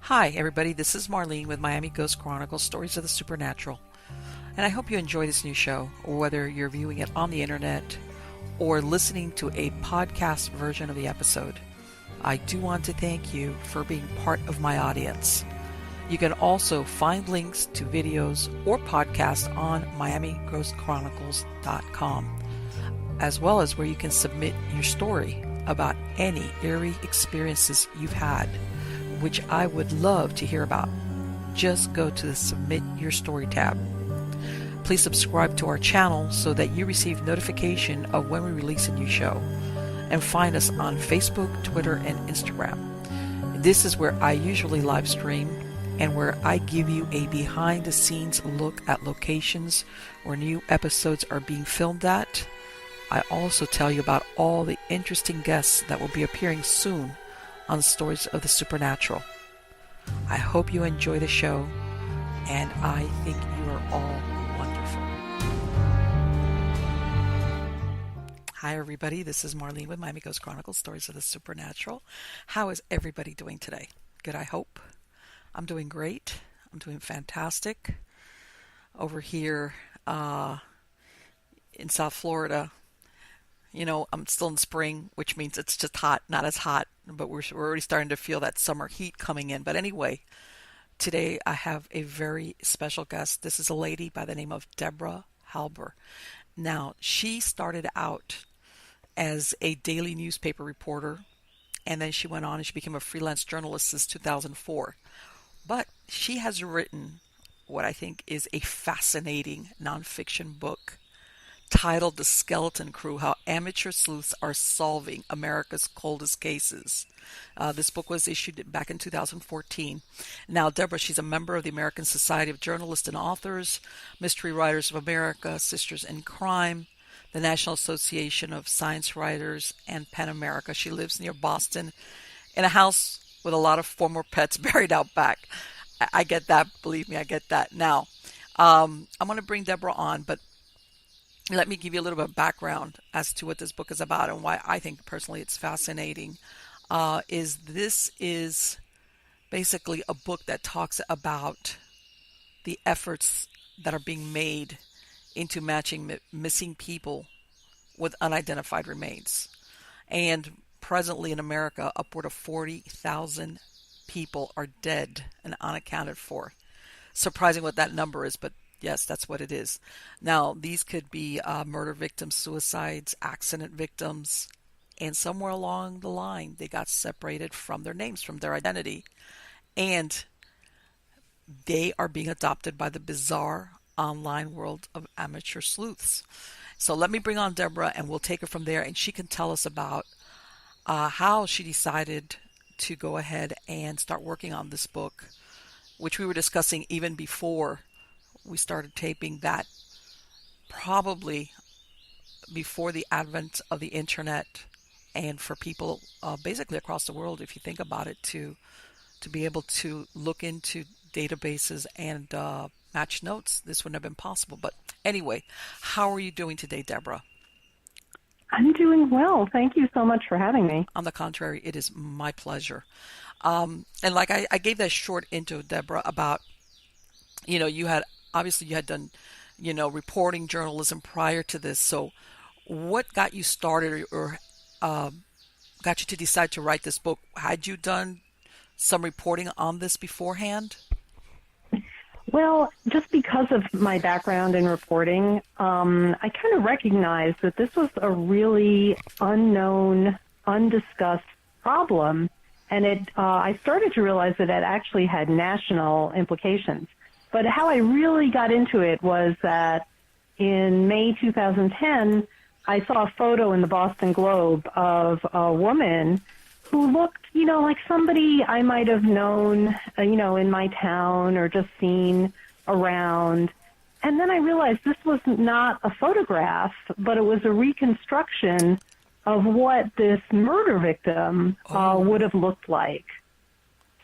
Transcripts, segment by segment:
Hi, everybody. This is Marlene with Miami Ghost Chronicles, Stories of the Supernatural. And I hope you enjoy this new show, whether you're viewing it on the internet or listening to a podcast version of the episode. I do want to thank you for being part of my audience. You can also find links to videos or podcasts on MiamiGhostChronicles.com, as well as where you can submit your story about any eerie experiences you've had, which I would love to hear about. Just go to the Submit Your Story tab. Please subscribe to our channel so that you receive notification of when we release a new show. And find us on Facebook, Twitter, and Instagram. This is where I usually live stream and where I give you a behind-the-scenes look at locations where new episodes are being filmed at. I also tell you about all the interesting guests that will be appearing soon on Stories of the Supernatural. I hope you enjoy the show, and I think you are all wonderful. Hi everybody, this is Marlene with Miami Ghost Chronicles, Stories of the Supernatural. How is everybody doing today? Good, I hope. I'm doing great. I'm doing fantastic. Over here in South Florida, you know, I'm still in spring, which means it's just hot, not as hot, but we're already starting to feel that summer heat coming in. But anyway, today I have a very special guest. This is a lady by the name of Deborah Halber. Now, she started out as a daily newspaper reporter, and then she went on and she became a freelance journalist since 2004. But she has written what I think is a fascinating nonfiction book titled The Skeleton Crew, How Amateur Sleuths Are Solving America's Coldest Cases. This book was issued back in 2014. Now, Deborah, she's a member of the American Society of Journalists and Authors, Mystery Writers of America, Sisters in Crime, the National Association of Science Writers, and PEN America. She lives near Boston in a house with a lot of former pets buried out back. I get that. Believe me, I get that. Now, I'm going to bring Deborah on, but let me give you a little bit of background as to what this book is about and why I think personally it's fascinating. This is basically a book that talks about the efforts that are being made into matching missing people with unidentified remains. And presently in America, upward of 40,000 people are dead and unaccounted for. Surprising what that number is, but yes, that's what it is. Now, these could be murder victims, suicides, accident victims, and somewhere along the line, they got separated from their names, from their identity, and they are being adopted by the bizarre online world of amateur sleuths. So let me bring on Deborah, and we'll take her from there, and she can tell us about how she decided to go ahead and start working on this book, which we were discussing even before we started taping, that probably before the advent of the internet, and for people basically across the world, if you think about it, to be able to look into databases and match notes, this wouldn't have been possible. But anyway, how are you doing today, Deborah? I'm doing well. Thank you so much for having me. On the contrary, it is my pleasure. And like I gave that short intro, Deborah, about, you know, you had done, you know, reporting journalism prior to this. So what got you started or got you to decide to write this book? Had you done some reporting on this beforehand? Well, just because of my background in reporting, I kind of recognized that this was a really unknown, undiscussed problem. And I started to realize that it actually had national implications. But how I really got into it was that in May 2010, I saw a photo in the Boston Globe of a woman who looked, you know, like somebody I might have known, you know, in my town or just seen around. And then I realized this was not a photograph, but it was a reconstruction of what this murder victim would have looked like.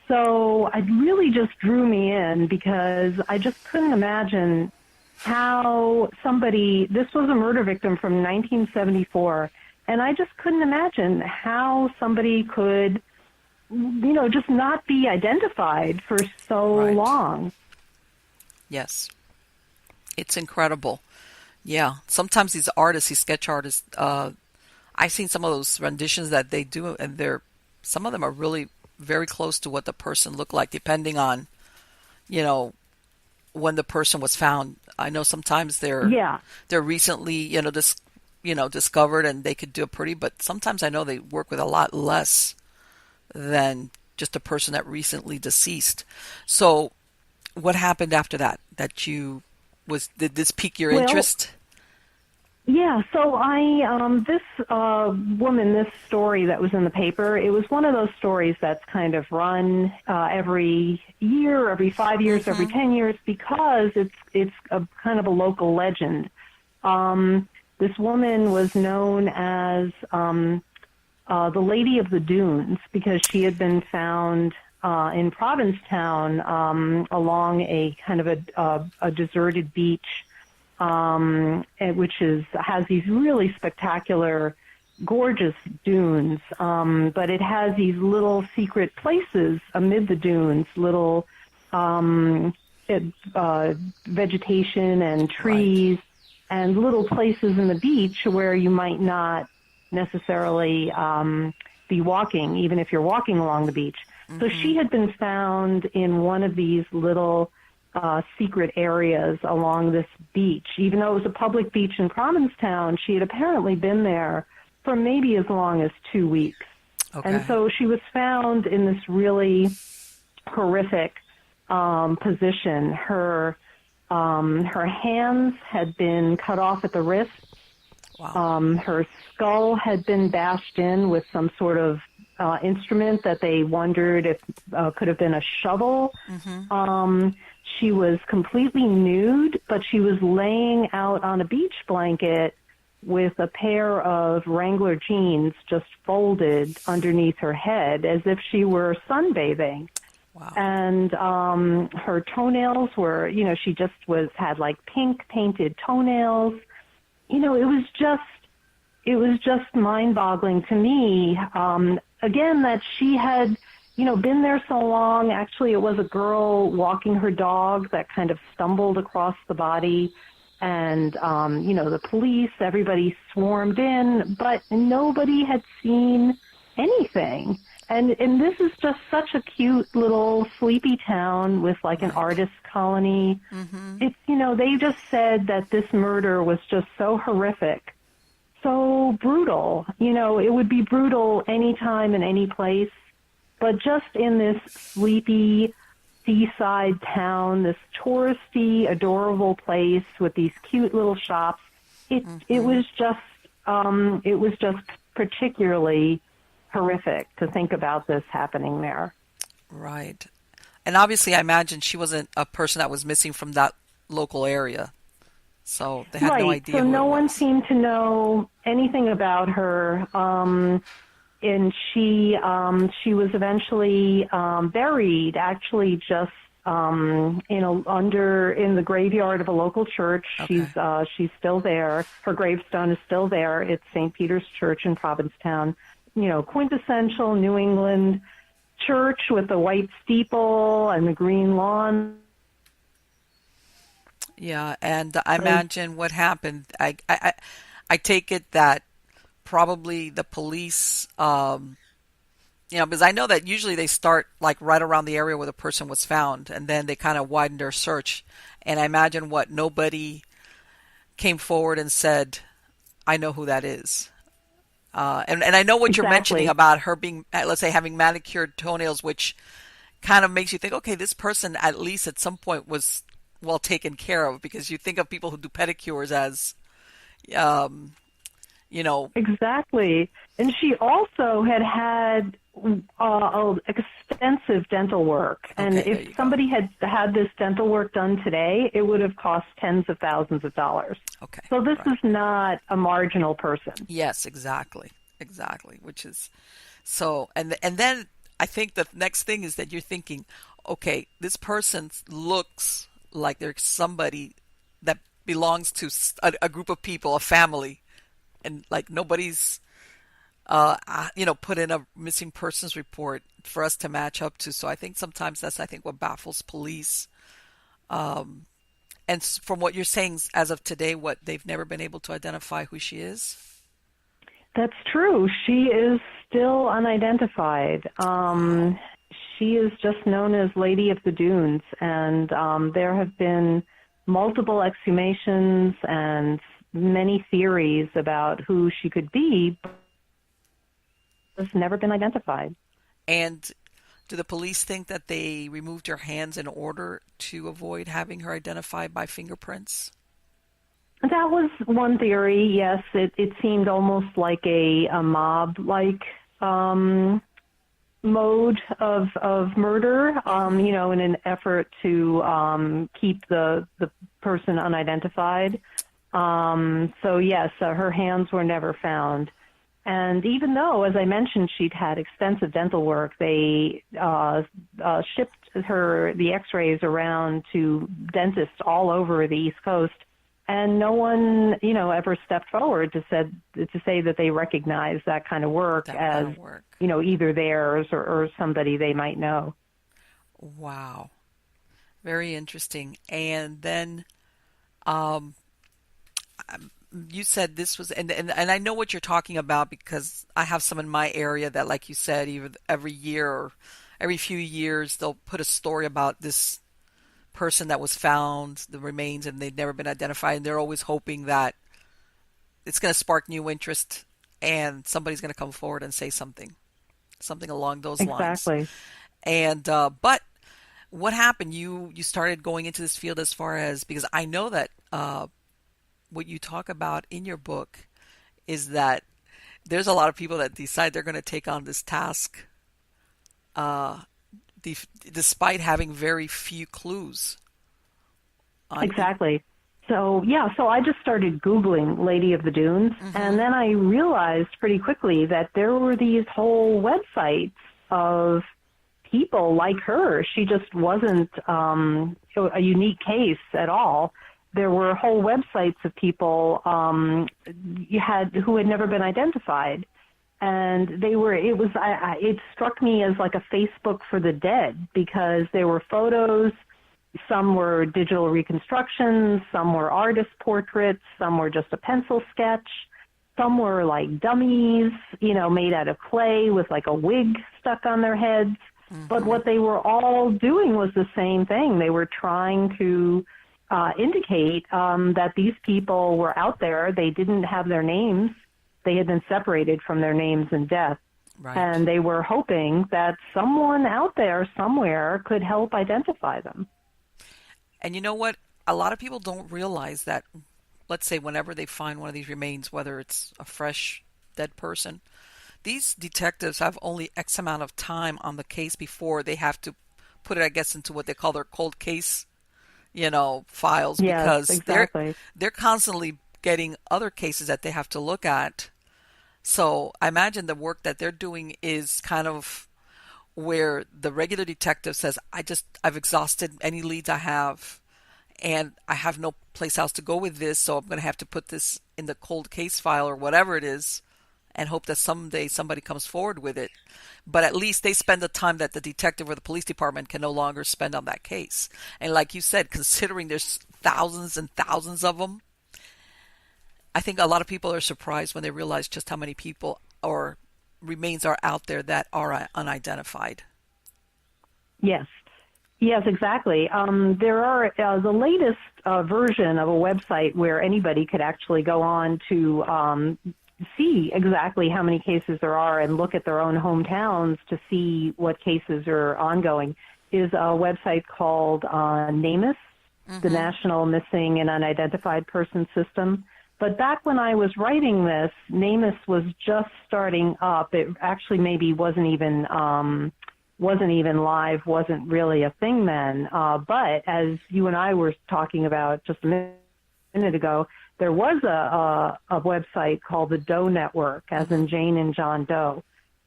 So it really just drew me in because I just couldn't imagine how this was a murder victim from 1974, and I just couldn't imagine how somebody could just not be identified for so Right. long. Yes. It's incredible. Yeah. Sometimes these artists, these sketch artists, I've seen some of those renditions that they do, and some of them are really very close to what the person looked like, depending on, you know, when the person was found. I know sometimes Yeah. they're recently, discovered, and they could do it pretty, but sometimes I know they work with a lot less than just a person that recently deceased. So what happened after that? Did this pique your Well, interest? yeah, so this woman, this story that was in the paper, it was one of those stories that's kind of run every year, every 5 years, every Mm-hmm. 10 years, because it's a kind of a local legend. This woman was known as the Lady of the Dunes because she had been found in Provincetown along a kind of a deserted beach, which has these really spectacular, gorgeous dunes, but it has these little secret places amid the dunes, little um, vegetation and Right. trees, and little places in the beach where you might not necessarily be walking, even if you're walking along the beach. So Mm-hmm. she had been found in one of these little secret areas along this beach. Even though it was a public beach in Provincetown, she had apparently been there for maybe as long as 2 weeks. And Okay. so she was found in this really horrific position. Her hands had been cut off at the wrist. Wow. Her skull had been bashed in with some sort of instrument that they wondered if could have been a shovel. Mm-hmm. She was completely nude, but she was laying out on a beach blanket with a pair of Wrangler jeans just folded underneath her head as if she were sunbathing. Wow. And her toenails were, she just had like pink painted toenails. It was just mind-boggling to me. Again, that she had, been there so long. Actually, it was a girl walking her dog that kind of stumbled across the body, and the police, everybody swarmed in, but nobody had seen anything. And this is just such a cute little sleepy town with like an Right. artist colony. Mm-hmm. They just said that this murder was just so horrific, so brutal. It would be brutal anytime in any place, but just in this sleepy seaside town, this touristy, adorable place with these cute little shops, it Mm-hmm. was just particularly horrific to think about this happening there. Right. And obviously, I imagine she wasn't a person that was missing from that local area, so they had no Right. idea So who it no one was. seemed to know anything about her. And she was eventually buried, actually, just in the graveyard of a local church. Okay. She's still there. Her gravestone is still there. It's St. Peter's Church in Provincetown. Quintessential New England church with the white steeple and the green lawn. Yeah, and I imagine what happened. I take it that probably the police, because I know that usually they start like right around the area where the person was found, and then they kind of widen their search. And I imagine what nobody came forward and said, "I know who that is." And I know what you're mentioning Exactly. about her being, let's say, having manicured toenails, which kind of makes you think, okay, this person at least at some point was well taken care of, because you think of people who do pedicures as, um, you know, Exactly. And she also had extensive dental work. And okay, if there you go. somebody had had this dental work done today, it would have cost tens of thousands of dollars. Okay, So this right. is not a marginal person. Yes, exactly, exactly. Which is so, and then I think the next thing is that you're thinking, okay, this person looks like they're somebody that belongs to a group of people, a family, and like nobody's put in a missing persons report for us to match up to. So I think sometimes that's, I think, what baffles police. Um, and from what you're saying, as of today, what they've never been able to identify who she is. That's true. She is still unidentified. Wow. She is just known as Lady of the Dunes, and there have been multiple exhumations and many theories about who she could be, but has never been identified. And do the police think that they removed her hands in order to avoid having her identified by fingerprints? That was one theory, yes. It seemed almost like a mob-like mode of murder, in an effort to keep the person unidentified. So yes, her hands were never found. And even though, as I mentioned, she'd had extensive dental work, they shipped the x-rays around to dentists all over the East Coast, and no one, ever stepped forward to say that they recognize that kind of work That kind as, of work. either theirs or somebody they might know. Wow. Very interesting. And then um, you said this was, and I know what you're talking about because I have some in my area that, like you said, even every year or every few years, they'll put a story about this person that was found, the remains, and they've never been identified. And they're always hoping that it's going to spark new interest and somebody's going to come forward and say something along those lines. Exactly. And, but what happened? You started going into this field as far as, because I know that, what you talk about in your book is that there's a lot of people that decide they're going to take on this task, uh, despite having very few clues on. Exactly. So, so I just started Googling Lady of the Dunes, Mm-hmm. and then I realized pretty quickly that there were these whole websites of people like her. She just wasn't a unique case at all. There were whole websites of people who had never been identified, and it struck me as like a Facebook for the dead, because there were photos, some were digital reconstructions, some were artist portraits, some were just a pencil sketch, some were like dummies, made out of clay with like a wig stuck on their heads. But Mm-hmm. what they were all doing was the same thing. They were trying to indicate that these people were out there. They didn't have their names. They had been separated from their names in death. Right. And they were hoping that someone out there somewhere could help identify them. And you know what? A lot of people don't realize that, let's say, whenever they find one of these remains, whether it's a fresh dead person, these detectives have only X amount of time on the case before they have to put it, I guess, into what they call their cold case, files, Yes, because exactly. they're constantly getting other cases that they have to look at. So I imagine the work that they're doing is kind of where the regular detective says, I've exhausted any leads I have, and I have no place else to go with this, so I'm going to have to put this in the cold case file or whatever it is, and hope that someday somebody comes forward with it. But at least they spend the time that the detective or the police department can no longer spend on that case. And like you said, considering there's thousands and thousands of them, I think a lot of people are surprised when they realize just how many people or remains are out there that are unidentified. Yes. Yes, exactly. There are the latest version of a website where anybody could actually go on to see exactly how many cases there are and look at their own hometowns to see what cases are ongoing, is a website called NamUs, the National Missing and Unidentified Person System. But back when I was writing this, NamUs was just starting up. It actually maybe wasn't even live, wasn't really a thing then. But as you and I were talking about just a minute ago, there was a website called the Doe Network, as in Jane and John Doe.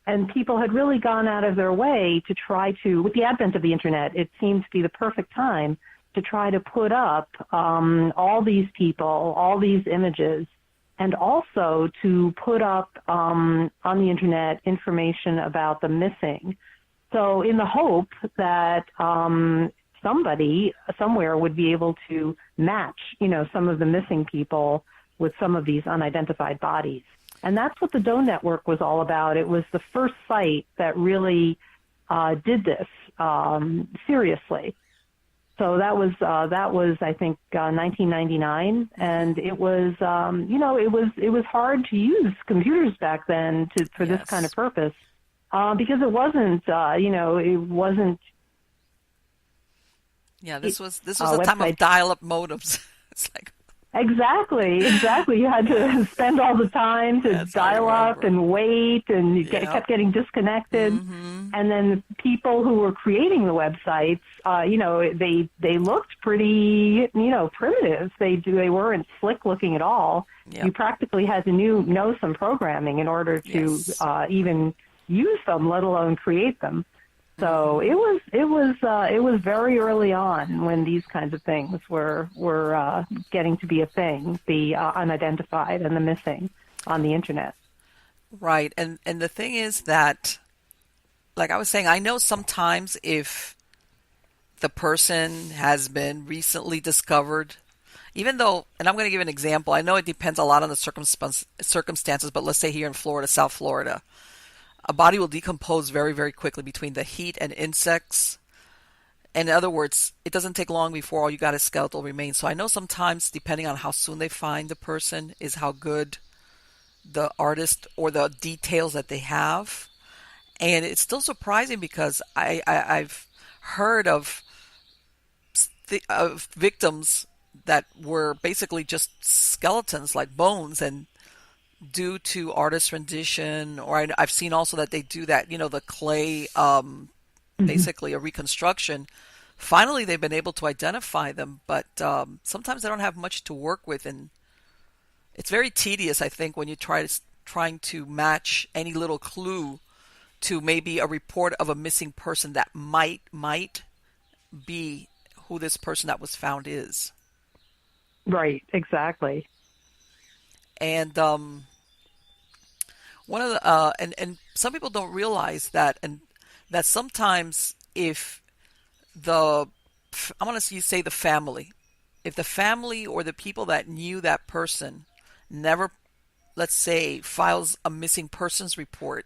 And people had really gone out of their way to try to, with the advent of the internet, it seemed to be the perfect time to try to put up all these people, all these images, and also to put up on the internet information about the missing. So in the hope that somebody somewhere would be able to match, some of the missing people with some of these unidentified bodies. And that's what the Doe Network was all about. It was the first site that really did this seriously. So that was I think 1999, and it was it was hard to use computers back then for this kind of purpose because it wasn't it wasn't. Yeah, this was a time of dial-up modems. It's like Exactly. You had to spend all the time to dial up and wait, and you kept getting disconnected. Mm-hmm. And then people who were creating the websites, they looked pretty, primitive. They weren't slick looking at all. Yep. You practically had to know some programming in order to even use them, let alone create them. So it was very early on when these kinds of things were getting to be a thing, the unidentified and the missing on the internet. Right, and the thing is that, like I was saying, I know sometimes if the person has been recently discovered, even though, and I'm going to give an example. I know it depends a lot on the circumstances, but let's say here in Florida, South Florida, a body will decompose very, very quickly between the heat and insects. In other words, it doesn't take long before all you got is skeletal remains. So I know sometimes, depending on how soon they find the person, is how good the artist or the details that they have. And it's still surprising because I've heard of victims that were basically just skeletons, like bones, and due to artist rendition, or I've seen also that they do that, the clay, basically a reconstruction. Finally, they've been able to identify them, but sometimes they don't have much to work with, and it's very tedious, I think, when you trying to match any little clue to maybe a report of a missing person that might be who this person that was found is. Right, exactly. And one of the and some people don't realize that, and that sometimes if I want to say the family, if the family or the people that knew that person never, let's say, files a missing persons report,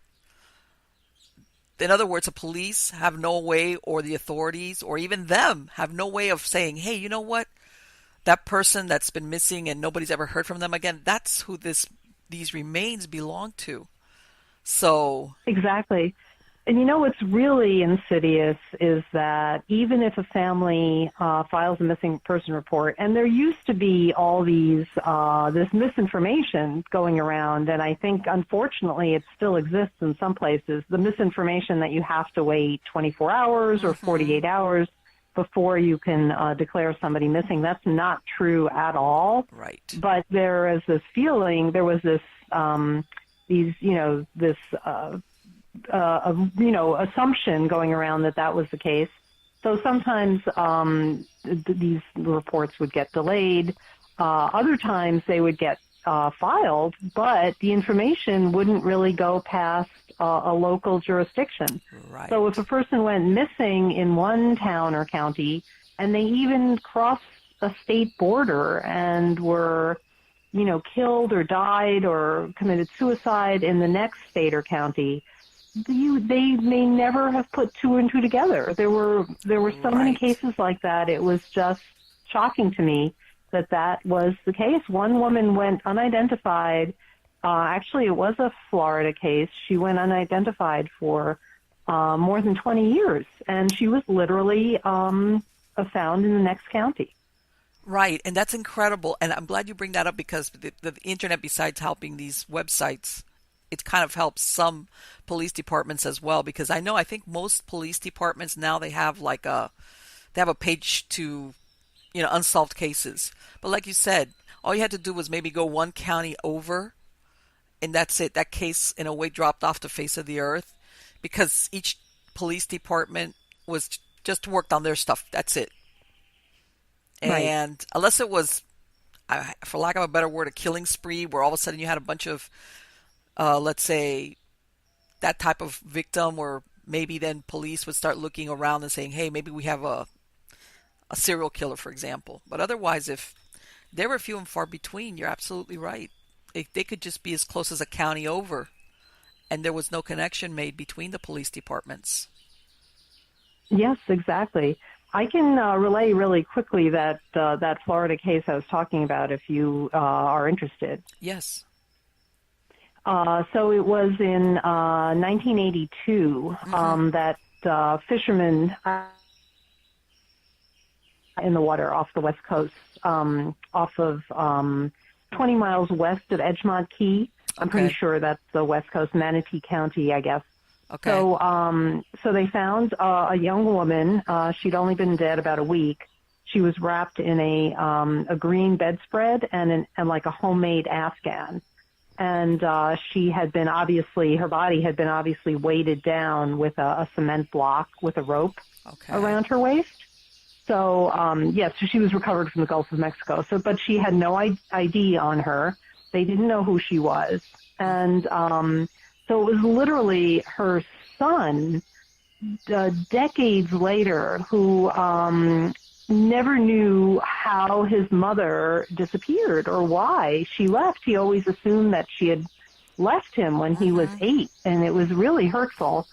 in other words, the police have no way, or the authorities, or even them have no way of saying, hey, you know what? That person that's been missing and nobody's ever heard from them again, that's who these remains belong to. So exactly. And what's really insidious is that even if a family files a missing person report, and there used to be all this misinformation going around, and I think unfortunately it still exists in some places, the misinformation that you have to wait 24 hours or 48 hours before you can declare somebody missing. That's not true at all. Right. But there is this feeling, there was this assumption going around that was the case. So sometimes these reports would get delayed. Other times they would get filed, but the information wouldn't really go past a local jurisdiction. Right. So if a person went missing in one town or county, and they even crossed a state border and were killed or died or committed suicide in the next state or county, they may never have put two and two together. There were so many cases like that. It was just shocking to me that was the case. One woman went unidentified. Actually, it was a Florida case. She went unidentified for more than 20 years, and she was literally found in the next county. Right, and that's incredible. And I'm glad you bring that up, because the internet, besides helping these websites, it kind of helps some police departments as well, because I think most police departments now, they have a page to, unsolved cases. But like you said, all you had to do was maybe go one county over, and that's it. That case, in a way, dropped off the face of the earth, because each police department was just worked on their stuff. That's it. Right. And unless it was for lack of a better word, a killing spree where all of a sudden you had a bunch of, let's say, that type of victim, or maybe then police would start looking around and saying, hey, maybe we have a serial killer, for example. But otherwise, if they were few and far between, you're absolutely right. They could just be as close as a county over, and there was no connection made between the police departments. Yes, exactly. I can relay really quickly that Florida case I was talking about if you are interested. Yes. So it was in 1982 Mm-hmm. that fishermen in the water off the west coast, off of 20 miles west of Edgemont Key. I'm pretty Okay. sure that's the west coast, Manatee County, I guess. Okay. So they found a young woman. She'd only been dead about a week. She was wrapped in a green bedspread and like a homemade Afghan. And she had been her body had been obviously weighted down with a cement block with a rope Okay. around her waist. So, yes, so she was recovered from the Gulf of Mexico. So, but she had no ID on her. They didn't know who she was. And so it was literally her son, decades later, who never knew how his mother disappeared or why she left. He always assumed that she had left him when he was Mm-hmm. 8, and it was really hurtful.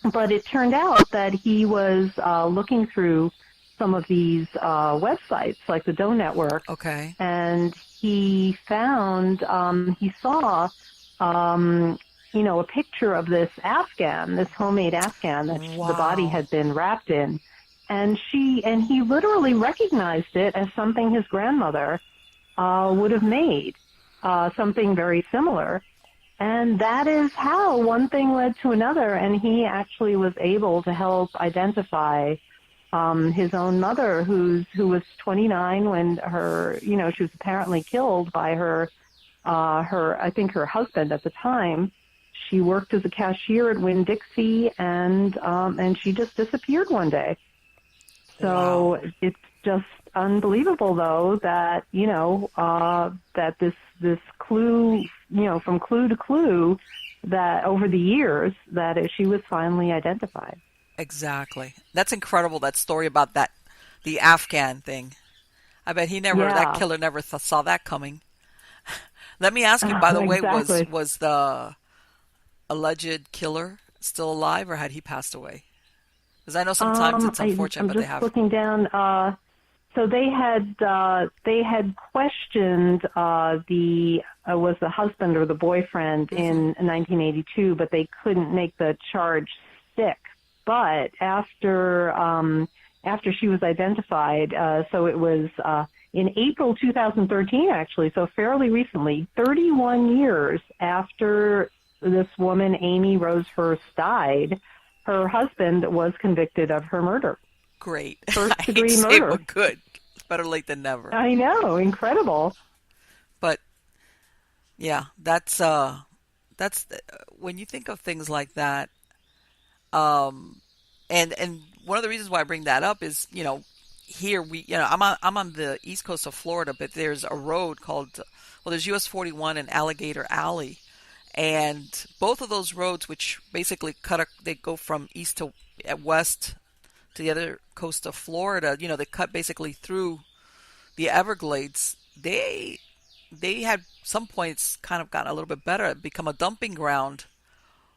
But it turned out that he was looking through some of these websites, like the Doe Network, Okay. and he saw, a picture of this Afghan, this homemade Afghan that the body Wow. had been wrapped in, and he literally recognized it as something his grandmother would have made, something very similar. And that is how one thing led to another, and he actually was able to help identify his own mother, who was 29 when she was apparently killed by I think her husband at the time. She worked as a cashier at Winn-Dixie, and she just disappeared one day. Wow. So it's just unbelievable, though, that that this clue, from clue to clue, that over the years that she was finally identified. Exactly. That's incredible, that story about the Afghan thing. I bet that Yeah, killer never saw that coming. Let me ask you, by the way, exactly. was the alleged killer still alive, or had he passed away? Because I know sometimes it's unfortunate, I'm but they just have. looking down. So they had questioned the was the husband or the boyfriend Hmm. in 1982, but they couldn't make the charge stick. But after she was identified, so it was in April 2013, actually, so fairly recently, 31 years after this woman, Amy Rose Hurst, died, her husband was convicted of her murder, Great. first I hate to degree say it, murder. but good. It's better late than never. I know, incredible. But yeah, that's when you think of things like that. Um, and one of the reasons why I bring that up is, here I'm on the east coast of Florida, but there's a road called, well, there's US 41 and Alligator Alley, and both of those roads, which basically they go from east to west to the other coast of Florida. They cut basically through the Everglades. They had some points kind of gotten a little bit better, become a dumping ground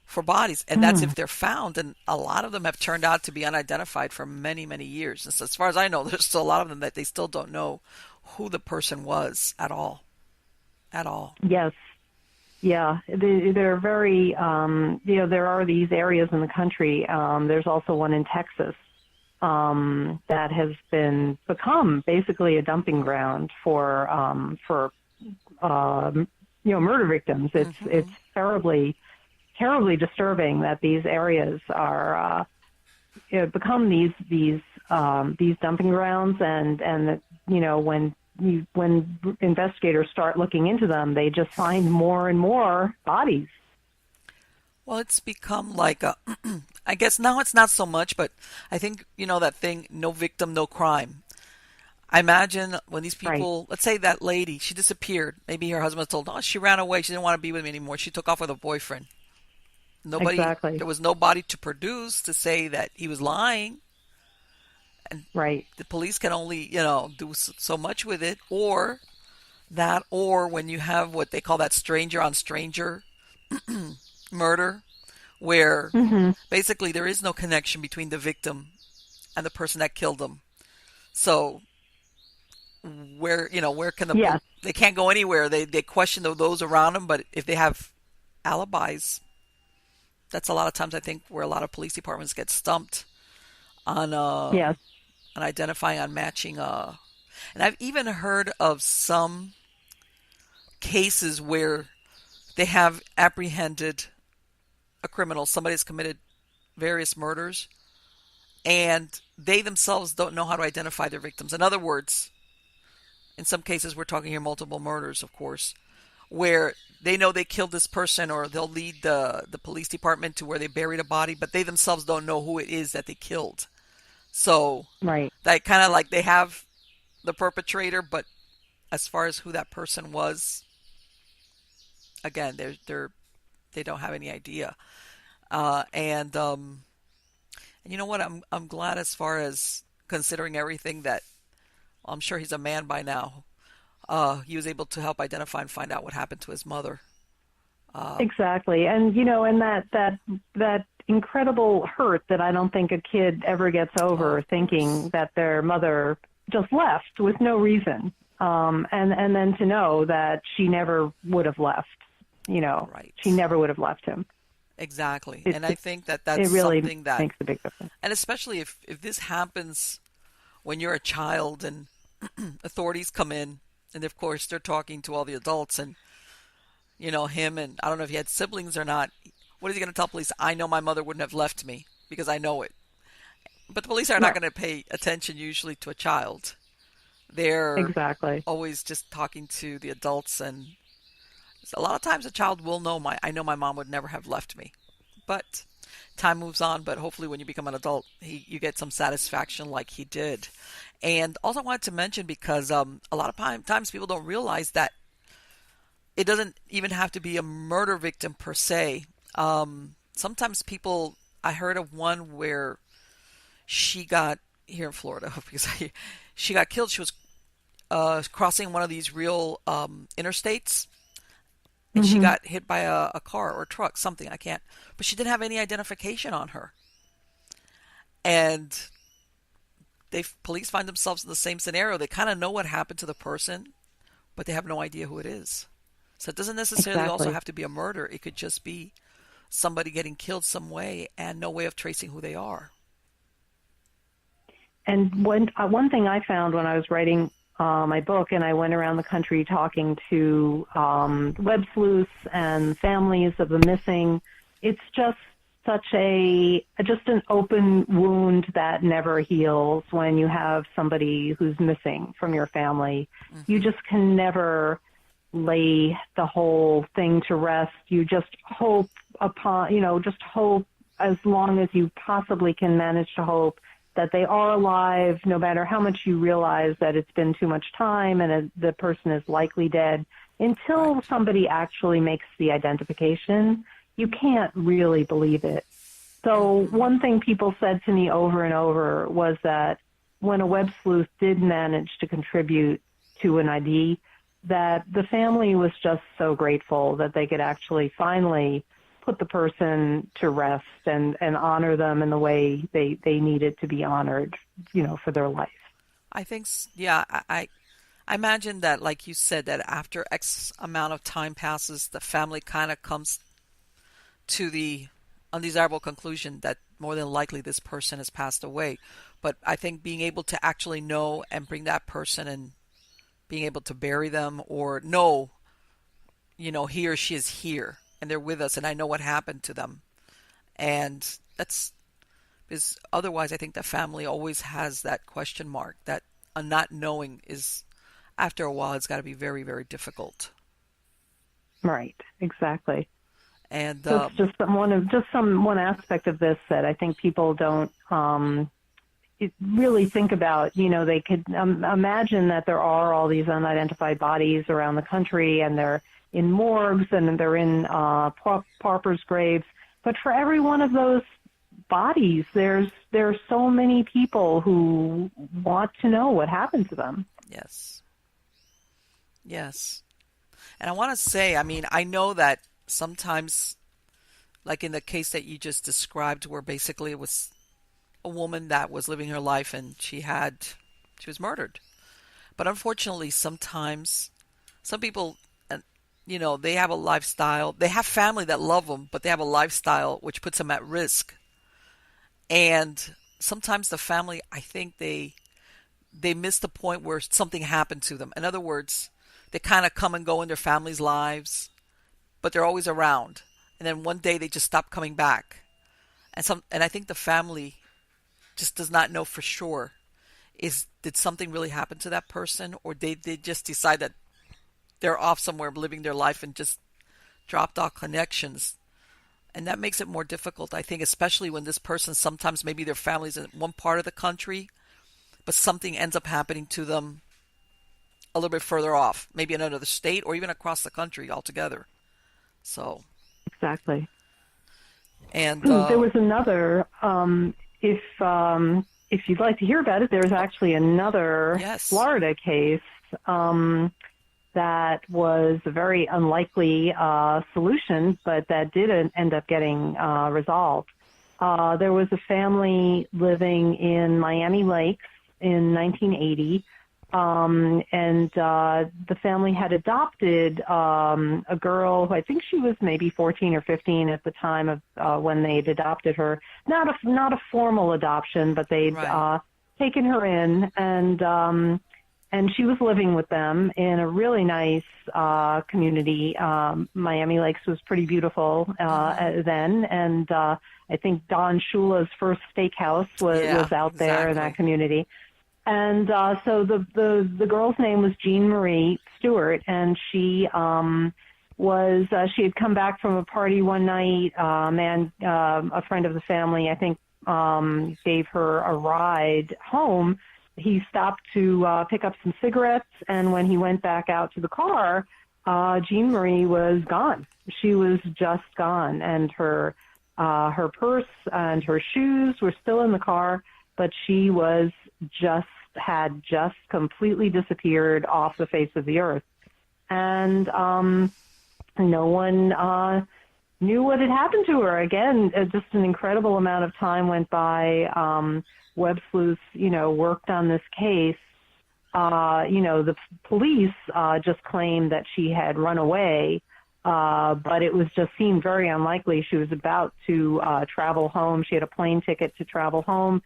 for bodies, and that's Hmm. if they're found. And a lot of them have turned out to be unidentified for many, many years. And so as far as I know, there's still a lot of them that they still don't know who the person was at all, at all. Yes. Yeah, they're very, there are these areas in the country. There's also one in Texas that has become basically a dumping ground for murder victims. It's Hmm. terribly, terribly disturbing that these areas are become these dumping grounds, and that, when investigators start looking into them, they just find more and more bodies. Well, it's become like I guess now it's not so much, but I think, that thing, no victim, no crime. I imagine when these Right. people, let's say that lady, she disappeared. Maybe her husband was told, "Oh, she ran away. She didn't want to be with me anymore. She took off with a boyfriend." Exactly. There was nobody to produce to say that he was lying, and Right. the police can only, do so much with it, or when you have what they call that stranger on stranger murder, where Hmm. basically there is no connection between the victim and the person that killed them. So where can Yes. they can't go anywhere. They question those around them, but if they have alibis, that's a lot of times I think where a lot of police departments get stumped on Yes. on identifying on matching. And I've even heard of some cases where they have apprehended a criminal. Somebody's committed various murders, and they themselves don't know how to identify their victims. In other words, in some cases, we're talking here multiple murders, of course, where they know they killed this person, or they'll lead the police department to where they buried a body, but they themselves don't know who it is that they killed. So Right. that kind of like they have the perpetrator, but as far as who that person was, again, they don't have any idea. And you know what? I'm glad as far as considering everything that well, I'm sure he's a man by now. He was able to help identify and find out what happened to his mother. Um, Exactly. And and that incredible hurt that I don't think a kid ever gets oh, over, of course. thinking that their mother just left with no reason. And then to know that she never would have left, she Right. never would have left him. Exactly. It And I it, think that it that's really something that, makes a big difference. and especially if this happens when you're a child and authorities come in, and of course they're talking to all the adults, and him, and I don't know if he had siblings or not. What is he going to tell police? I know my mother wouldn't have left me because I know it. But the police are not No, going to pay attention usually to a child. They're exactly. always just talking to the adults, and a lot of times a child will know I know my mom would never have left me. But time moves on, but hopefully when you become an adult, you get some satisfaction like he did. And also I wanted to mention because a lot of times people don't realize that it doesn't even have to be a murder victim per se. Sometimes people, I heard of one where she got here in Florida because she got killed. She was crossing one of these real interstates, and she Hmm. got hit by a car or a truck, something I can't. But she didn't have any identification on her, and they police find themselves in the same scenario. They kind of know what happened to the person, but they have no idea who it is. So it doesn't necessarily also Exactly. have to be a murder. It could just be somebody getting killed some way and no way of tracing who they are. And one thing I found when I was writing my book, and I went around the country talking to web sleuths and families of the missing, it's just such just an open wound that never heals when you have somebody who's missing from your family. You Hmm. just can never lay the whole thing to rest. You just hope just hope as long as you possibly can manage to hope that they are alive, no matter how much you realize that it's been too much time and the person is likely dead. Until Right. somebody actually makes the identification, you can't really believe it. So Hmm. one thing people said to me over and over was that when a web sleuth did manage to contribute to an ID, that the family was just so grateful that they could actually finally put the person to rest and honor them in the way they needed to be honored, for their life. I think, yeah, I imagine that, like you said, that after X amount of time passes, the family kind of comes to the undesirable conclusion that more than likely this person has passed away. But I think being able to actually know and bring that person and being able to bury them or know, he or she is here and they're with us and I know what happened to them. And that's because otherwise I think the family always has that question mark that a not knowing is after a while it's got to be very, very difficult. Right, exactly. And So it's just one aspect of this that I think people don't really think about, they could imagine that there are all these unidentified bodies around the country, and they're in morgues and they're in paupers' graves. But for every one of those bodies, there's so many people who want to know what happened to them. Yes. Yes. And I want to say, I mean, I know that sometimes, like in the case that you just described, where basically it was a woman that was living her life and she was murdered. But unfortunately, sometimes some people, they have a lifestyle. They have family that love them, but they have a lifestyle which puts them at risk. And sometimes the family, I think they miss the point where something happened to them. In other words, they kind of come and go in their family's lives, but they're always around. And then one day they just stop coming back. And I think the family just does not know for sure, did something really happen to that person, or they just decide that they're off somewhere living their life and just dropped off connections. And that makes it more difficult, I think, especially when this person, sometimes maybe their family's in one part of the country, but something ends up happening to them a little bit further off, maybe in another state or even across the country altogether. So, Exactly. and There was another, if you'd like to hear about it, there's actually another yes, Florida case that was a very unlikely solution, but that did end up getting resolved. There was a family living in Miami Lakes in 1980, and the family had adopted a girl who I think she was maybe 14 or 15 at the time of when they'd adopted her. Not a formal adoption, but they'd right, taken her in, and she was living with them in a really nice community. Miami Lakes was pretty beautiful then, and I think Don Shula's first steakhouse was out there in that community. And so the girl's name was Jean Marie Stewart, and she had come back from a party one night. A friend of the family, I think, gave her a ride home. He stopped to pick up some cigarettes, and when he went back out to the car, Jean Marie was gone. She was just gone, and her purse and her shoes were still in the car, but she had just completely disappeared off the face of the earth. And no one knew what had happened to her. Again, just an incredible amount of time went by. Web sleuths, worked on this case. The police just claimed that she had run away, but it seemed very unlikely. She was about to travel home. She had a plane ticket to travel home.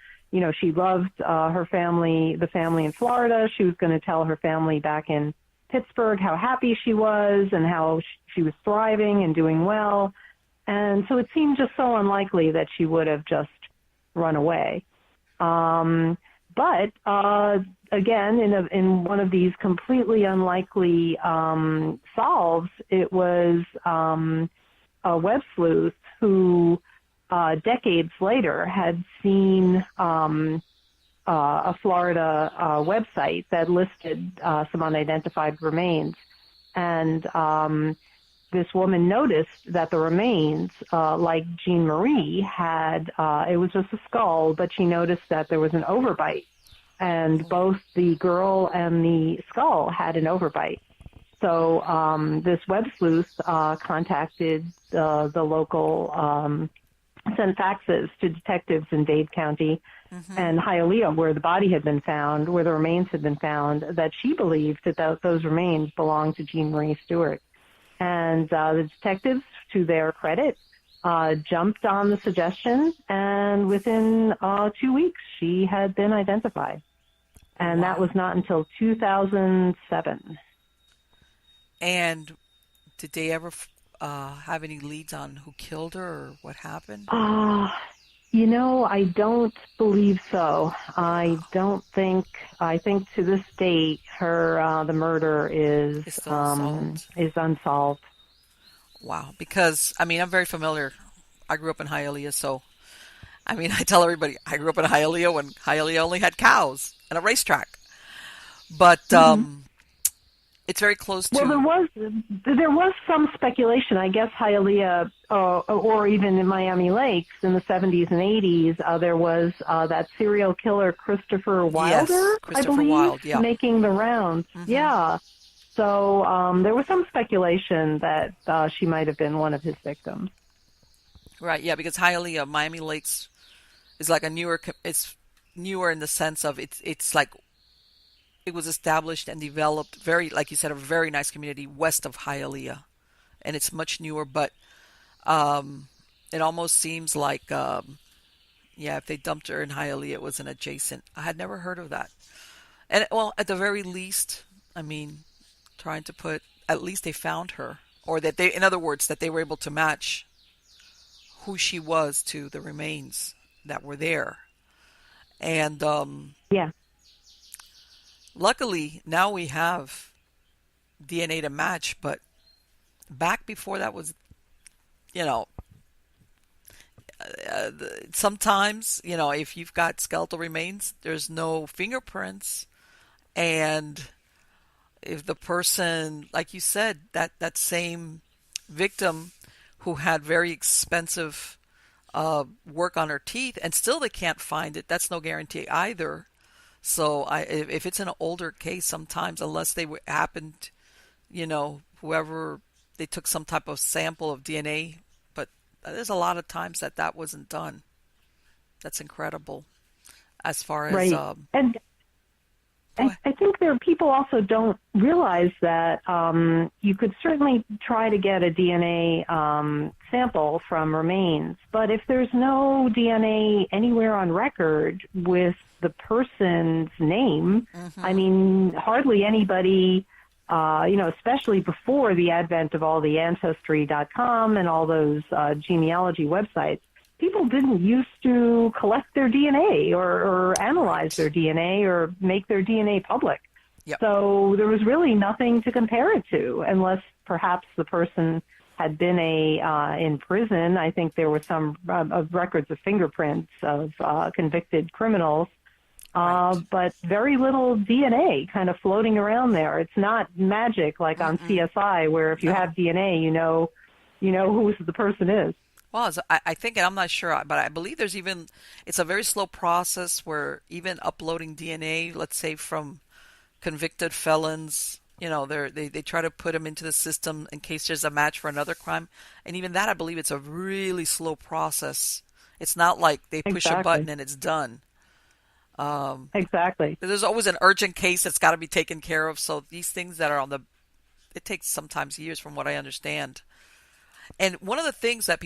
She loved her family, the family in Florida. She was going to tell her family back in Pittsburgh how happy she was and how she was thriving and doing well. And so it seemed just so unlikely that she would have just run away. But again, in one of these completely unlikely solves, it was a web sleuth who decades later had seen a Florida website that listed some unidentified remains. And this woman noticed that the remains, like Jean Marie, it was just a skull, but she noticed that there was an overbite. And both the girl and the skull had an overbite. So this web sleuth contacted the local, sent faxes to detectives in Dade County and Hialeah, where the body had been found, where the remains had been found, that she believed that those remains belonged to Jean Marie Stewart. And the detectives, to their credit, jumped on the suggestion, and within 2 weeks, she had been identified. And that was not until 2007. And did they ever have any leads on who killed her or what happened? I don't believe so. I think to this date, the murder is unsolved. Wow. Because, I'm very familiar. I grew up in Hialeah, so I mean, I tell everybody I grew up in Hialeah when Hialeah only had cows and a racetrack. But Hmm. it's very close Well, to, there was some speculation. I guess Hialeah, or even in Miami Lakes in the 70s and 80s, there was that serial killer Christopher yes, Wilder, I Christopher believe, Wilde. Yeah. making the rounds. Hmm. Yeah. So there was some speculation that she might have been one of his victims. Right. Yeah, because Hialeah, Miami Lakes is like a newer, it's newer in the sense of it's like it was established and developed very, like you said, a very nice community west of Hialeah. And it's much newer, but um, it almost seems like, yeah, if they dumped her in Hialeah, it was an adjacent. I had never heard of that. And well, at the very least, I mean, trying to put, at least they found her, or that they, in other words, that they were able to match who she was to the remains that were there. And Yeah. luckily, now we have DNA to match, but back before that was, you know, sometimes, if you've got skeletal remains, there's no fingerprints. And if the person, like you said, that same victim who had very expensive work on her teeth, and still they can't find it, that's no guarantee either. So if it's an older case, sometimes unless they happened, whoever they took some type of sample of DNA, but there's a lot of times that wasn't done. That's incredible. As far as Right. And go ahead. I think there people also don't realize that you could certainly try to get a DNA sample from remains, but if there's no DNA anywhere on record with the person's name, I Hmm. mean, hardly anybody, especially before the advent of all the Ancestry.com and all those genealogy websites, people didn't used to collect their DNA or analyze Right. their DNA or make their DNA public. Yep. So there was really nothing to compare it to, unless perhaps the person had been in prison. I think there were some of records of fingerprints of convicted criminals, Right. but very little DNA kind of floating around there. It's not magic like on Mm-mm. CSI, where if you No. have DNA, you know who the person is. Well, I think, and I'm not sure, but I believe there's even, it's a very slow process where even uploading DNA, let's say from convicted felons, they try to put them into the system in case there's a match for another crime. And even that, I believe it's a really slow process. It's not like they push a button Exactly. and it's done. Um, Exactly. there's always an urgent case that's got to be taken care of. So these things that are it takes sometimes years from what I understand. And one of the things that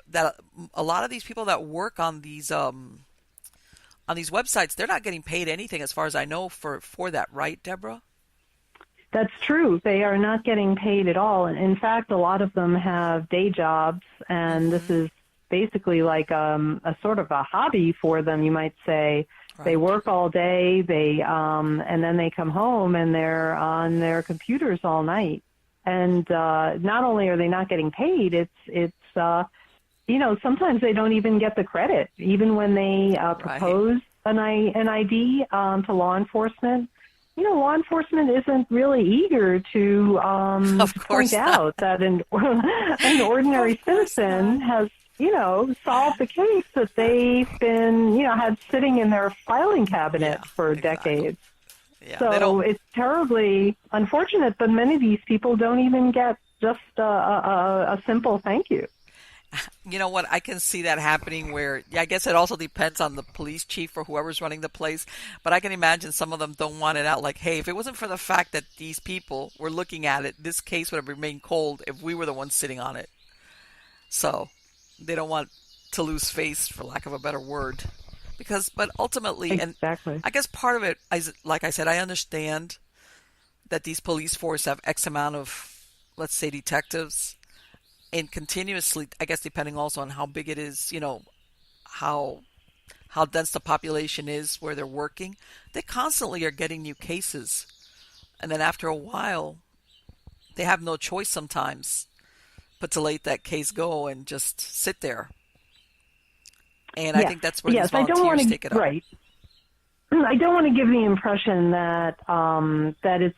that a lot of these people that work on these websites, they're not getting paid anything as far as I know for that, right, Deborah? That's true. They are not getting paid at all. And in fact, a lot of them have day jobs, and this Mm-hmm. is basically like a sort of a hobby for them, you might say. They Right. work all day, and then they come home and they're on their computers all night. And not only are they not getting paid, sometimes they don't even get the credit, even when they Right. propose an ID to law enforcement. Law enforcement isn't really eager to Of point course not. out that an Of ordinary course not. citizen has, solved the case that they've been, had sitting in their filing cabinet Yeah, for exactly. decades. Yeah, they So don't. it's terribly unfortunate, but many of these people don't even get just a simple thank you. You know what? I can see that happening where, yeah, I guess it also depends on the police chief or whoever's running the place. But I can imagine some of them don't want it out like, hey, if it wasn't for the fact that these people were looking at it, this case would have remained cold if we were the ones sitting on it. So they don't want to lose face, for lack of a better word. But ultimately, and Exactly. I guess part of it is, like I said, I understand that these police force have X amount of, let's say, detectives, and continuously, I guess, depending also on how big it is, how how dense the population is where they're working, they constantly are getting new cases, and then after a while, they have no choice sometimes but to let that case go and just sit there. And I Yes, think that's where yes. these I don't want volunteers to. take it up. Right. I don't want to give the impression that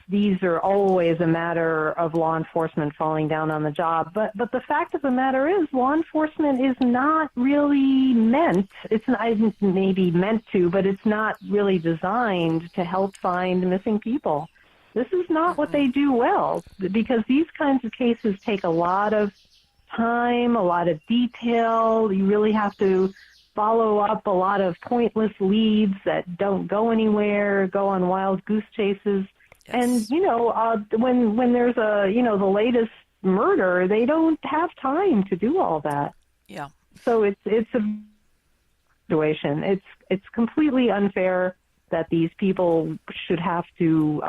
these are always a matter of law enforcement falling down on the job, but the fact of the matter is law enforcement is not really meant. It's not maybe meant to, but it's not really designed to help find missing people. This is not what Mm-mm. they do well, because these kinds of cases take a lot of time, a lot of detail. You really have to follow up a lot of pointless leads that don't go anywhere, go on wild goose chases. And, Yes. when there's the latest murder, they don't have time to do all that. Yeah. So it's a situation. It's completely unfair that these people should have to,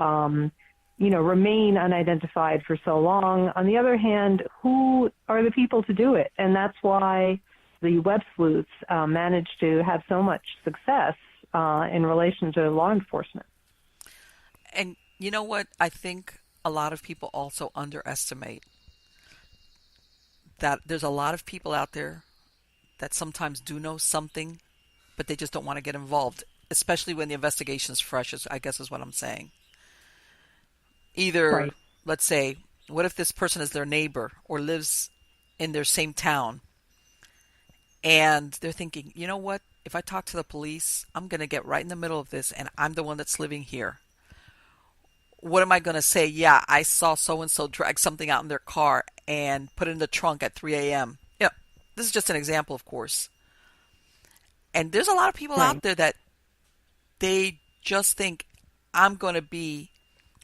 remain unidentified for so long. On the other hand, who are the people to do it? And that's why the web sleuths managed to have so much success in relation to law enforcement. And you know what? I think a lot of people also underestimate that there's a lot of people out there that sometimes do know something, but they just don't want to get involved, especially when the investigation is fresh, I guess is what I'm saying. Either, Right. let's say, what if this person is their neighbor or lives in their same town and they're thinking, you know what? If I talk to the police, I'm going to get right in the middle of this and I'm the one that's living here. What am I going to say? Yeah, I saw so and so drag something out in their car and put it in the trunk at 3 a.m. Yeah, this is just an example, of course. And there's a lot of people out Right. there that they just think, I'm going to be,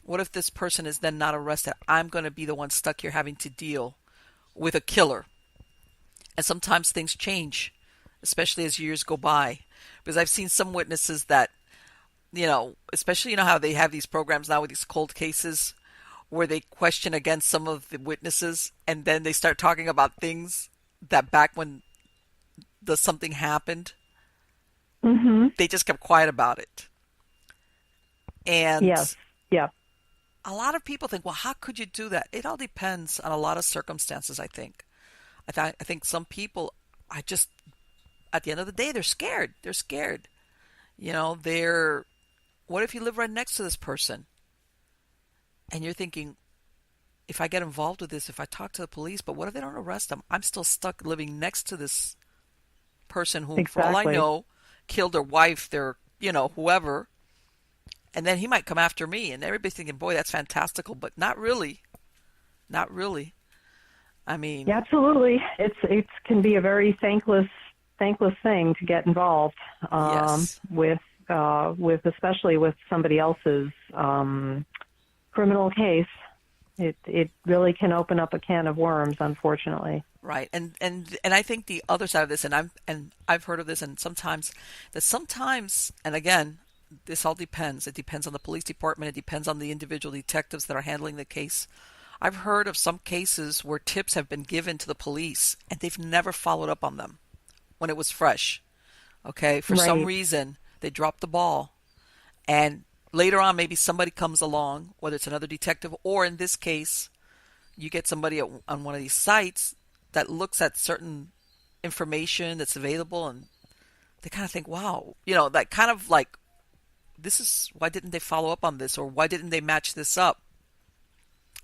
what if this person is then not arrested? I'm going to be the one stuck here having to deal with a killer. And sometimes things change, especially as years go by. Because I've seen some witnesses that, especially, how they have these programs now with these cold cases where they question against some of the witnesses and then they start talking about things that back when something happened, Mm-hmm. they just kept quiet about it. And Yes. Yeah. a lot of people think, well, how could you do that? It all depends on a lot of circumstances, I think. I think some people, I just, at the end of the day, they're scared. They're scared. What if you live right next to this person? And you're thinking, if I get involved with this, if I talk to the police, but what if they don't arrest them? I'm still stuck living next to this person who, for all I Exactly. know, killed their wife, whoever. And then he might come after me. And everybody's thinking, boy, that's fantastical. But not really. Not really. I mean, Yeah, absolutely. It can be a very thankless thing to get involved yes. with especially with somebody else's criminal case. It really can open up a can of worms, unfortunately. Right. And I think the other side of this, and I've heard of this, and sometimes, and again, this all depends. It depends on the police department. It depends on the individual detectives that are handling the case. I've heard of some cases where tips have been given to the police and they've never followed up on them when it was fresh. Okay. For some Right. reason, they dropped the ball. And later on, maybe somebody comes along, whether it's another detective or in this case, you get somebody on one of these sites that looks at certain information that's available and they kind of think, wow, that kind of like, this is, why didn't they follow up on this or why didn't they match this up?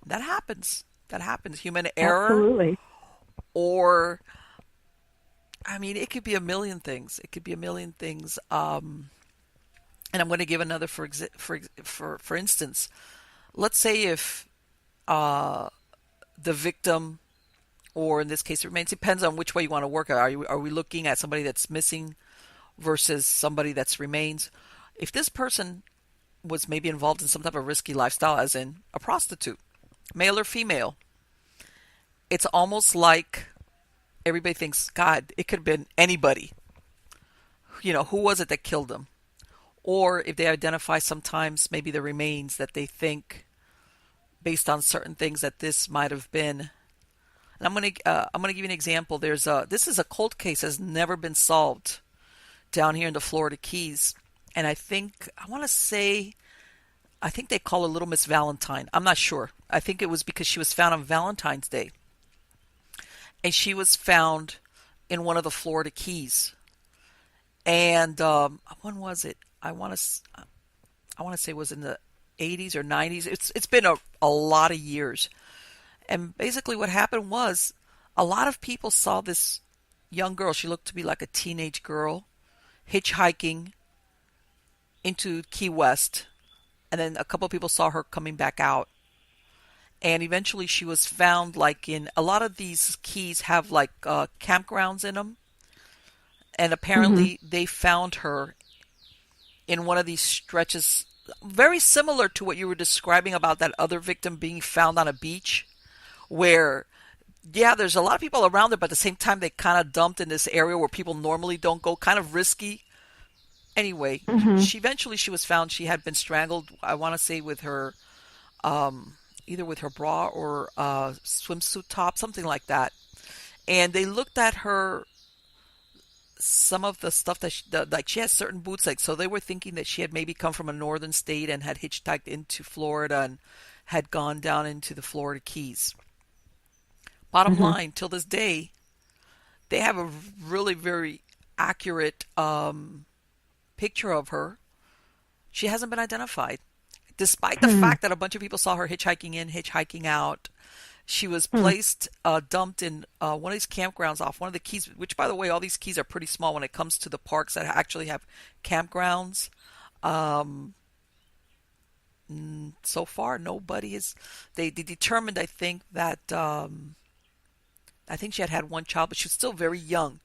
That happens. That happens. Human error, Absolutely. or, I mean, it could be a million things. It could be a million things. And I'm going to give another for instance. Let's say if the victim, or in this case, it remains, depends on which way you want to work. Are we looking at somebody that's missing versus somebody that's remains? If this person was maybe involved in some type of risky lifestyle, as in a prostitute, male or female, it's almost like everybody thinks, God, it could have been anybody. Who was it that killed them? Or if they identify sometimes maybe the remains that they think, based on certain things, that this might have been. And I'm gonna give you an example. This is a cold case that has never been solved down here in the Florida Keys, and I think they call her Little Miss Valentine. I'm not sure. I think it was because she was found on Valentine's Day, and she was found in one of the Florida Keys. And when was it? I want to say it was in the 80s or 90s. It's been a lot of years. And basically what happened was a lot of people saw this young girl. She looked to be like a teenage girl hitchhiking into Key West. And then a couple of people saw her coming back out. And eventually she was found like in a lot of these keys have like campgrounds in them. And Hmm. apparently they found her in one of these stretches very similar to what you were describing about that other victim being found on a beach where yeah, there's a lot of people around there, but at the same time, they kind of dumped in this area where people normally don't go, kind of risky. Anyway, Hmm. she was found. She had been strangled. I want to say with her, either with her bra or swimsuit top, something like that. And they looked at her, some of the stuff that like she has certain boots, like so they were thinking that she had maybe come from a northern state and had hitchhiked into Florida and had gone down into the Florida Keys. Bottom Hmm. line, till this day, they have a really very accurate picture of her. She hasn't been identified, despite the Hmm. fact that a bunch of people saw her hitchhiking in, hitchhiking out. She was Hmm. placed, dumped in one of these campgrounds off one of the keys, which, by the way, all these keys are pretty small when it comes to the parks that actually have campgrounds. Um, so far, nobody is. They determined, I think she had one child, but she was still very young.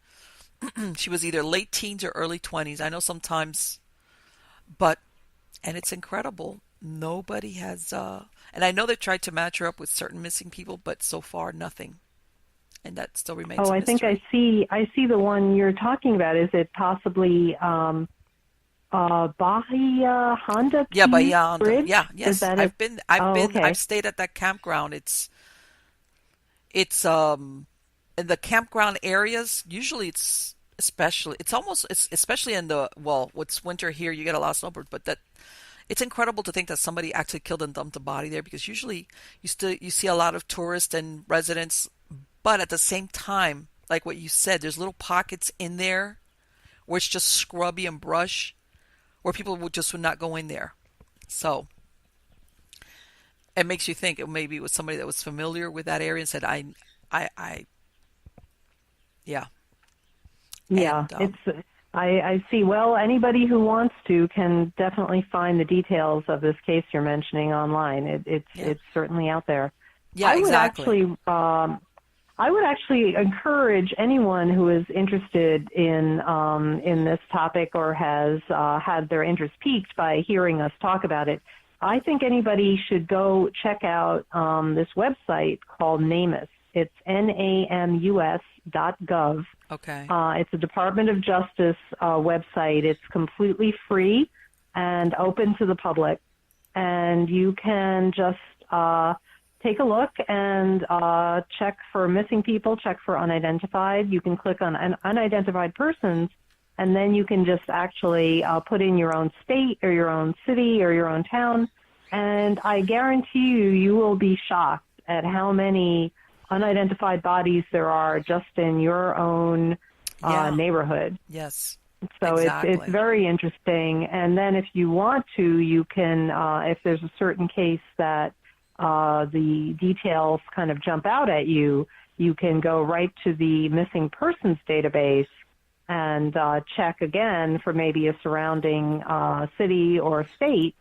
She was either late teens or early 20s. I know sometimes, but, and it's incredible. Nobody has, and I know they've tried to match her up with certain missing people, but so far nothing. And that still remains Oh, a I think I mystery. see. I see the one you're talking about. Is it possibly Bahia Honda Yeah, but Keys yeah, on the, Bridge? yeah, Is yes. that it? Oh, I've okay. stayed at that campground. It's, in the campground areas, usually it's especially in the, well, what's winter here, you get a lot of snowbirds, but that, it's incredible to think that somebody actually killed and dumped a body there because usually you see a lot of tourists and residents, but at the same time, like what you said, there's little pockets in there where it's just scrubby and brush where people would not go in there. So it makes you think maybe it was somebody that was familiar with that area and said, I yeah, Yeah, and I see. Well, anybody who wants to can definitely find the details of this case you're mentioning online. yeah, It's certainly out there. yeah, I would exactly. actually I would actually encourage anyone who is interested in this topic or has had their interest piqued by hearing us talk about it. I think anybody should go check out this website called NamUs. It's namus.gov. Okay, It's a Department of Justice website. It's completely free and open to the public, and you can just take a look and check for missing people, check for unidentified. You can click on unidentified persons, and then you can just actually put in your own state or your own city or your own town, and I guarantee you, you will be shocked at how many unidentified bodies there are just in your own yeah, neighborhood. yes, So it's exactly. very interesting. And then if you want to, you can if there's a certain case that the details kind of jump out at you, you can go right to the missing persons database and check again for maybe a surrounding city or state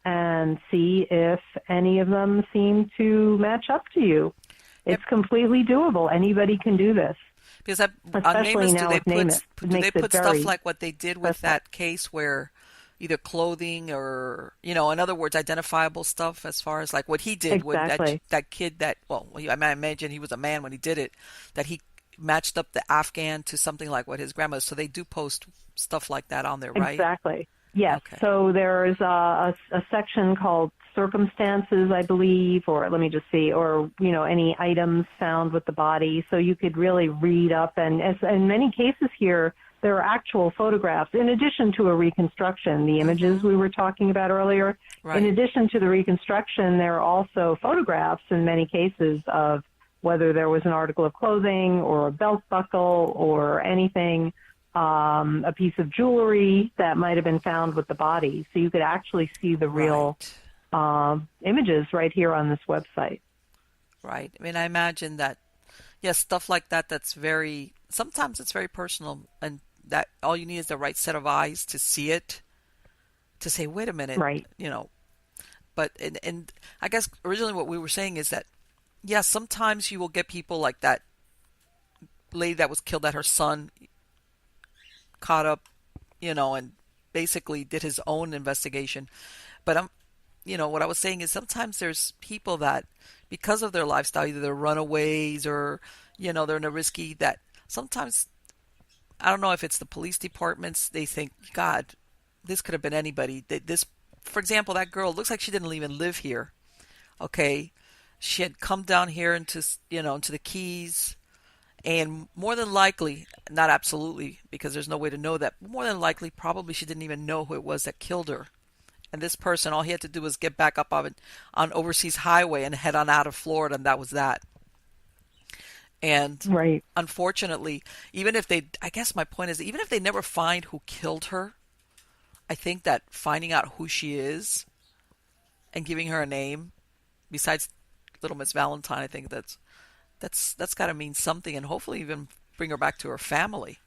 and see if any of them seem to match up to you. Yep. It's completely doable. Anybody can do this, Because on especially Namus, now with NamUs. It do makes they it put stuff very like what they did with accessible. that case where either clothing or, in other words, identifiable stuff as far as like what he did with Exactly. that kid that, well, I imagine he was a man when he did it, that he matched up the Afghan to something like what his grandmother. So they do post stuff like that on there, right? Exactly. Yes. Okay. So there's a section called circumstances, I believe, or let me just see, or any items found with the body. So you could really read up, and as in many cases here, there are actual photographs in addition to a reconstruction. The images Mm-hmm. we were talking about earlier. In Right. addition to the reconstruction, there are also photographs in many cases of whether there was an article of clothing or a belt buckle or anything a piece of jewelry that might have been found with the body. So you could actually see the real Right. images right here on this website. Right. I mean, I imagine that, yes, stuff like that, that's very, sometimes it's very personal, and that all you need is the right set of eyes to see it, to say, wait a minute, Right. you know. But, and I guess originally what we were saying is that, yes, sometimes you will get people like that lady that was killed, that her son caught up, and basically did his own investigation. But what I was saying is sometimes there's people that, because of their lifestyle, either they're runaways or, they're in a risky, that sometimes, I don't know if it's the police departments, they think, God, this could have been anybody. This, for example, that girl looks like she didn't even live here. Okay. She had come down here into the Keys, and more than likely, not absolutely, because there's no way to know that, but more than likely, probably she didn't even know who it was that killed her. And this person, all he had to do was get back up on Overseas Highway and head on out of Florida, and that was that. And Right. unfortunately, I guess my point is, even if they never find who killed her, I think that finding out who she is and giving her a name, besides Little Miss Valentine, I think that's got to mean something, and hopefully even bring her back to her family,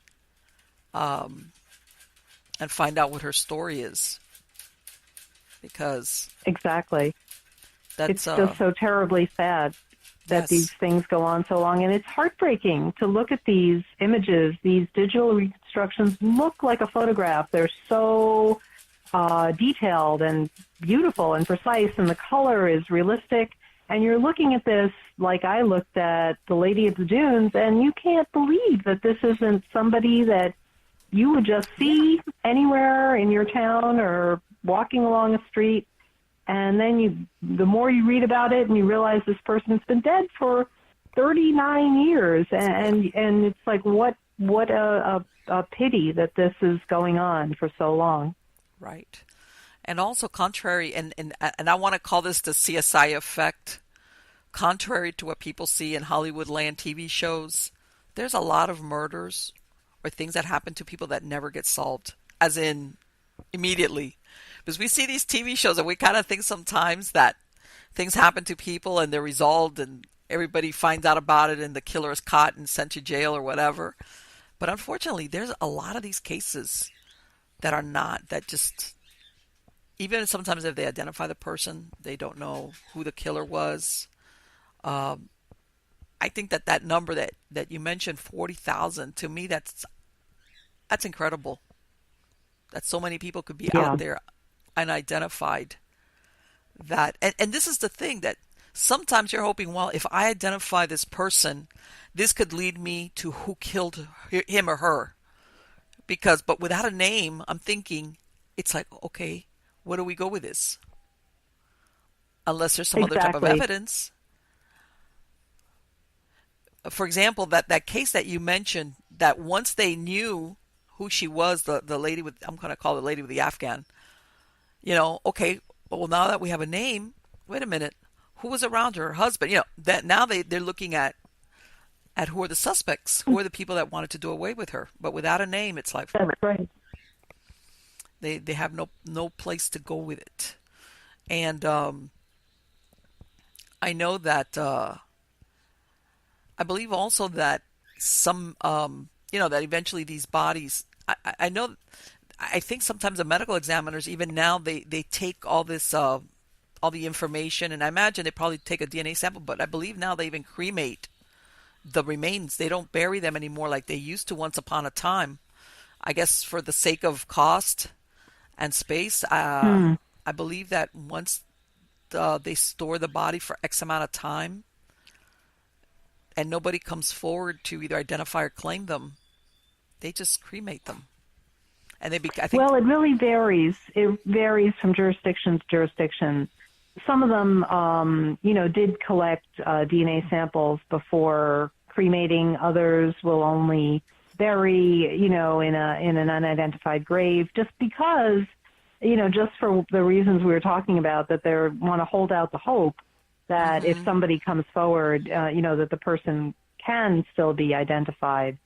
and find out what her story is, because Exactly. that's It's just so terribly sad that these yes, things go on so long. And it's heartbreaking to look at these images. These digital reconstructions look like a photograph. They're so detailed and beautiful and precise, and the color is realistic. And you're looking at this like I looked at the Lady of the Dunes, and you can't believe that this isn't somebody that you would just yeah, see anywhere in your town or walking along a street. And then the more you read about it, and you realize this person's been dead for 39 years, and it's like what a pity that this is going on for so long. right. And also contrary, and I want to call this the CSI effect. Contrary to what people see in Hollywood land TV shows, there's a lot of murders or things that happen to people that never get solved, as in immediately. Because we see these TV shows and we kind of think sometimes that things happen to people and they're resolved and everybody finds out about it and the killer is caught and sent to jail or whatever. But unfortunately, there's a lot of these cases that are not, that just, even sometimes if they identify the person, they don't know who the killer was. Um, I think that number that you mentioned, 40,000, to me, that's incredible. That so many people could be out Yeah, there unidentified. And this is the thing, that sometimes you're hoping, well, if I identify this person, this could lead me to who killed him or her. But without a name, I'm thinking, it's like, okay, where do we go with this? Unless there's some other type of exactly. evidence. For example, that case that you mentioned, that once they knew who she was, the lady with, I'm going to call the lady with the Afghan, okay, well, now that we have a name, wait a minute, who was around her husband? That now they're looking at who are the suspects, who are the people that wanted to do away with her. But without a name, it's like That's right. they have no place to go with it. And I know that I believe also that some that eventually these bodies, I know, I think sometimes the medical examiners, even now, they take all this all the information, and I imagine they probably take a DNA sample, but I believe now they even cremate the remains. They don't bury them anymore like they used to once upon a time. I guess for the sake of cost and space. Hmm. I believe that once they store the body for X amount of time and nobody comes forward to either identify or claim them, they just cremate them. And I think, Well, it really varies. It varies from jurisdiction to jurisdiction. Some of them, did collect DNA samples before cremating. Others will only bury, in an unidentified grave, just because, just for the reasons we were talking about, that they want to hold out the hope that if hmm somebody comes forward, that the person can still be identified.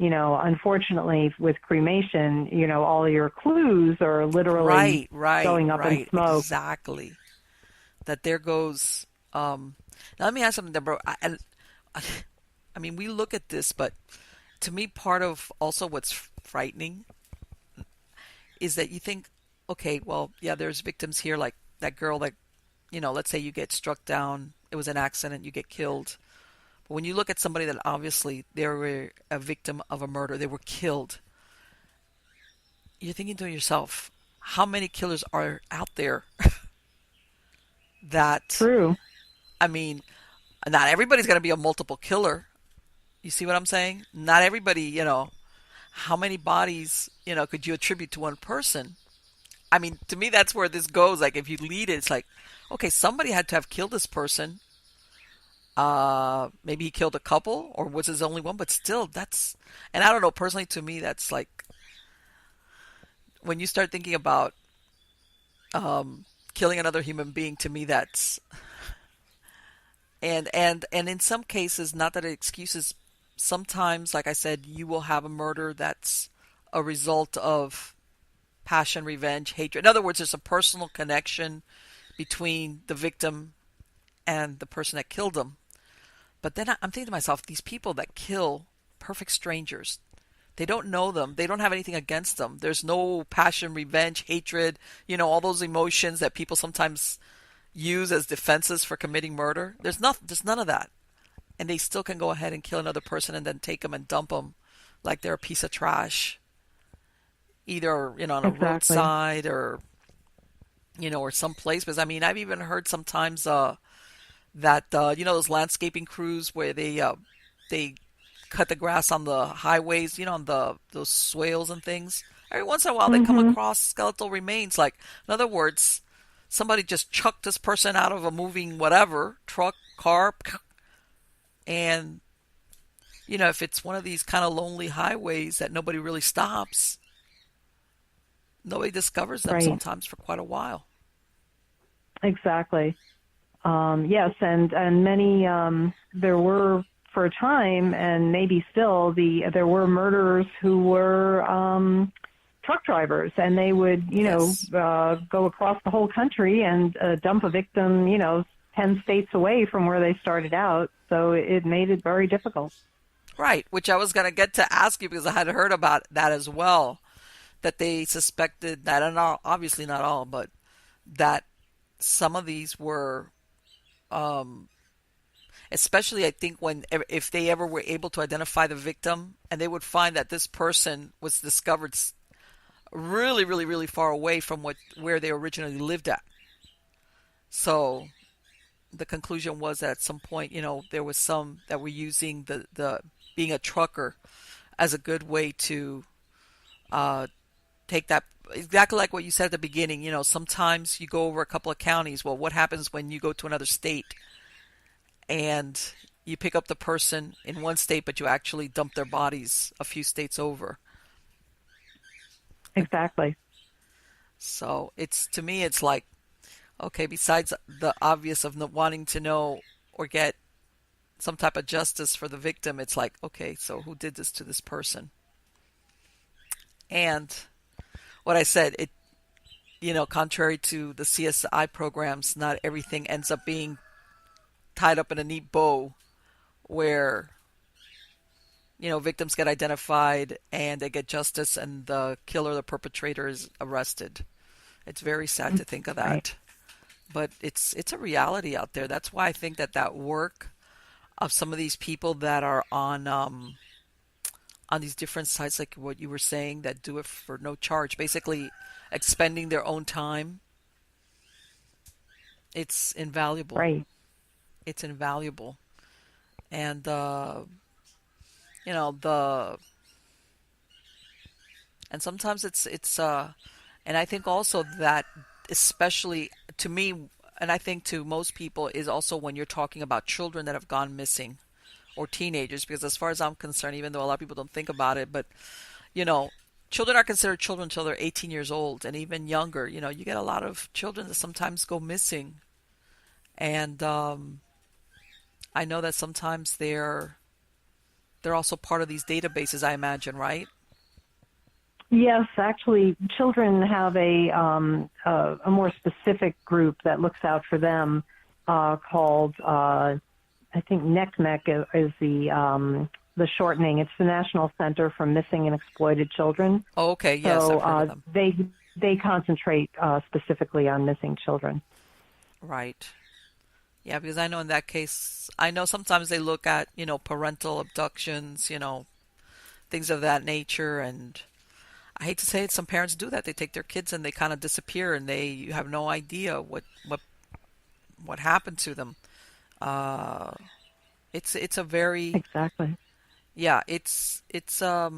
Unfortunately with cremation, all your clues are literally Right, right, going up in right. smoke. Exactly. That there goes. Now let me ask something, Deborah. I mean, we look at this, but to me, part of also what's frightening is that you think, okay, well, yeah, there's victims here, like that girl that, let's say you get struck down, it was an accident, you get killed. But when you look at somebody that obviously they were a victim of a murder, they were killed, you're thinking to yourself, how many killers are out there that, True. I mean, not everybody's going to be a multiple killer. You see what I'm saying? Not everybody, how many bodies, could you attribute to one person? I mean, to me, that's where this goes. Like, if you lead it, it's like, okay, somebody had to have killed this person. Maybe he killed a couple, or was his only one, but still, and I don't know, personally, to me, that's like, when you start thinking about killing another human being, to me, that's, and in some cases, not that it excuses, sometimes, like I said, you will have a murder that's a result of passion, revenge, hatred. In other words, there's a personal connection between the victim and the person that killed them. But then I'm thinking to myself, these people that kill perfect strangers, they don't know them. They don't have anything against them. There's no passion, revenge, hatred, all those emotions that people sometimes use as defenses for committing murder. There's none of that. And they still can go ahead and kill another person and then take them and dump them like they're a piece of trash, either, on a Exactly. roadside or, or someplace. Because I mean, I've even heard sometimes that those landscaping crews where they cut the grass on the highways, on those swales and things. Every once in a while, they come Mhm. across skeletal remains. Like, in other words, somebody just chucked this person out of a moving whatever truck, car, and if it's one of these kind of lonely highways that nobody really stops, nobody discovers them Right. sometimes for quite a while. Exactly. Yes, and many there were for a time, and maybe still there were murderers who were truck drivers, and they would Yes. go across the whole country and dump a victim 10 states away from where they started out. So it made it very difficult. Right, which I was going to get to ask you because I had heard about that as well, that they suspected that, and obviously not all, but that some of these were, um, especially I think when if they ever were able to identify the victim, and they would find that this person was discovered really, really, really far away from where they originally lived at. So the conclusion was that at some point, there was some that were using the being a trucker as a good way to uh, take that, exactly like what you said at the beginning. Sometimes you go over a couple of counties. Well, what happens when you go to another state and you pick up the person in one state, but you actually dump their bodies a few states over? Exactly. So it's, to me, it's like, okay, besides the obvious of wanting to know or get some type of justice for the victim, it's like, okay, so who did this to this person? And what I said, contrary to the CSI programs, not everything ends up being tied up in a neat bow where, victims get identified and they get justice and the killer, the perpetrator, is arrested. It's very sad to think of Right. that. But it's a reality out there. That's why I think that work of some of these people that are on these different sites, like what you were saying, that do it for no charge, basically expending their own time, it's invaluable. Right. It's invaluable. And you know the and sometimes it's and I think also that, especially to me, and I think to most people, is also when you're talking about children that have gone missing, or teenagers, because as far as I'm concerned, even though a lot of people don't think about it, but you know, children are considered children until they're 18 years old and even younger. You get a lot of children that sometimes go missing. And I know that sometimes they're They're also part of these databases, I imagine, right? Yes, actually, children have a more specific group that looks out for them called I think NECMEC is the shortening. It's the National Center for Missing and Exploited Children. Oh, okay, yes, So I've heard of them. they concentrate specifically on missing children. Right. Yeah, because I know in that case, I know sometimes they look at, parental abductions, things of that nature. And I hate to say it, some parents do that. They take their kids and they kind of disappear and you have no idea what happened to them. Uh, it's a very, Exactly. yeah, it's a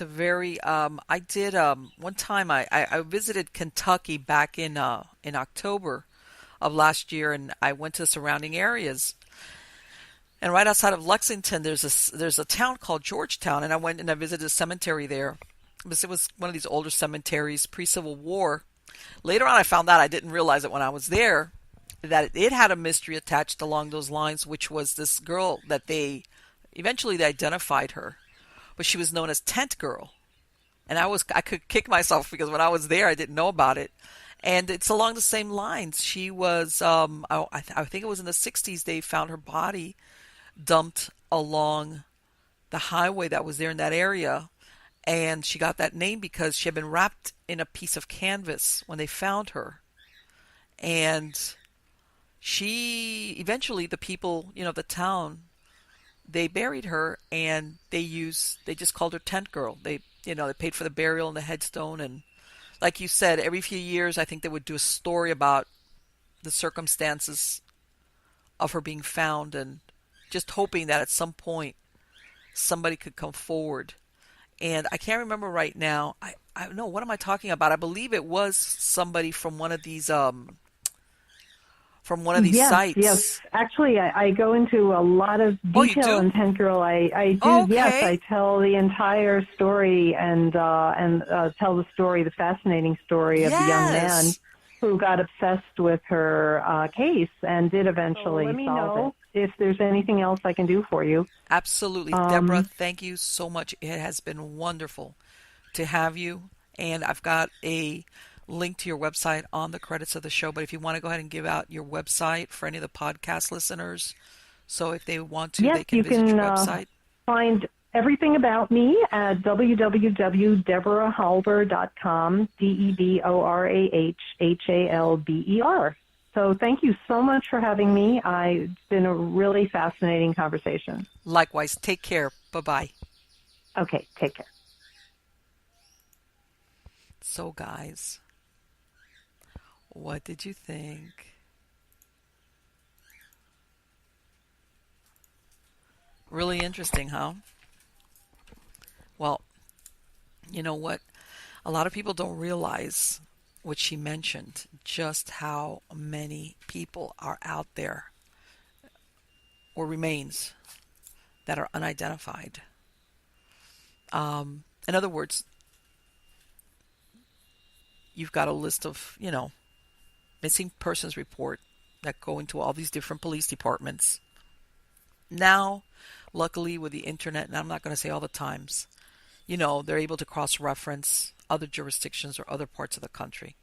very, I did, one time I visited Kentucky back in October of last year, and I went to the surrounding areas. And right outside of Lexington, there's a town called Georgetown, and I went and I visited a cemetery there. It was one of these older cemeteries pre-Civil War. Later on, I found out, I didn't realize it when I was there, that it had a mystery attached along those lines, which was this girl that they eventually they identified her, but she was known as Tent Girl. And I could kick myself because when I was there, I didn't know about it. And it's along the same lines. She was, I think it was in the 60s, they found her body dumped along the highway that was there in that area. And she got that name because she had been wrapped in a piece of canvas when they found her. And she, eventually, the people, the town, they buried her and they just called her Tent Girl. They paid for the burial and the headstone. And like you said, every few years, I think they would do a story about the circumstances of her being found, and just hoping that at some point somebody could come forward. And I can't remember right now. I know, what am I talking about? I believe it was somebody from one of these Yes, yes. sites. Actually, I go into a lot of Oh, you detail do? in Tent Girl. I do. Yes, Okay. I tell the entire story and tell the fascinating story of the young man Yes. who got obsessed with her case and did eventually let me solve know it. If there's anything else I can do for you. Absolutely. Deborah, Um, thank you so much. It has been wonderful to have you. And I've got a link to your website on the credits of the show. But if you want to go ahead and give out your website for any of the podcast listeners, so if they want to, yes, they can you visit your can website. find everything about me at www.deborahhalber.com, DeborahHalber. So thank you so much for having me. It's been a really fascinating conversation. Likewise, take care. Bye bye. Okay, take care. So, guys, what did you think? Really interesting, huh? Well, you know what? A lot of people don't realize what she mentioned, just how many people are out there or remains that are unidentified. In other words, you've got a list of, missing persons report that go into all these different police departments. Now, luckily with the internet, and I'm not going to say all the times, they're able to cross-reference other jurisdictions or other parts of the country.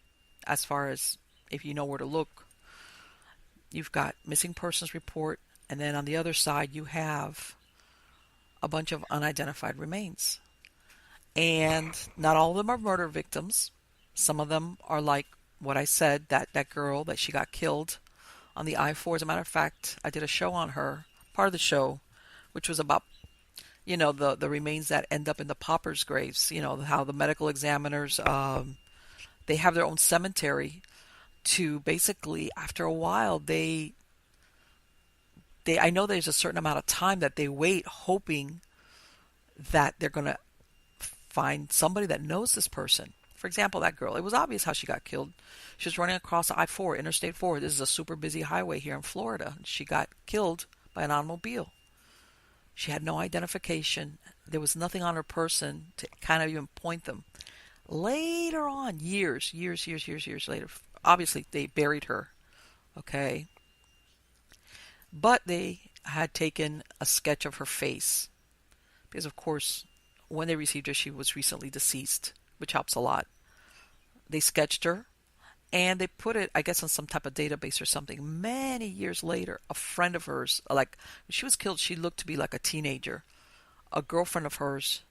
As far as if you know where to look, you've got missing persons report, and then on the other side you have a bunch of unidentified remains. And not all of them are murder victims. Some of them are like what I said, that girl that she got killed on the I-4. As a matter of fact, I did a show on her, part of the show, which was about the remains that end up in the paupers' graves. How the medical examiners, they have their own cemetery to basically, after a while, I know there's a certain amount of time that they wait, hoping that they're going to find somebody that knows this person. For example, that girl, it was obvious how she got killed. She was running across I-4, Interstate 4. This is a super busy highway here in Florida. She got killed by an automobile. She had no identification. There was nothing on her person to kind of even point them. Later on, years later, obviously they buried her. Okay. But they had taken a sketch of her face because, of course, when they received her, she was recently deceased, which helps a lot. They sketched her and they put it, I guess, on some type of database or something. Many years later, a friend of hers, like when she was killed, she looked to be like a teenager. A girlfriend of hers,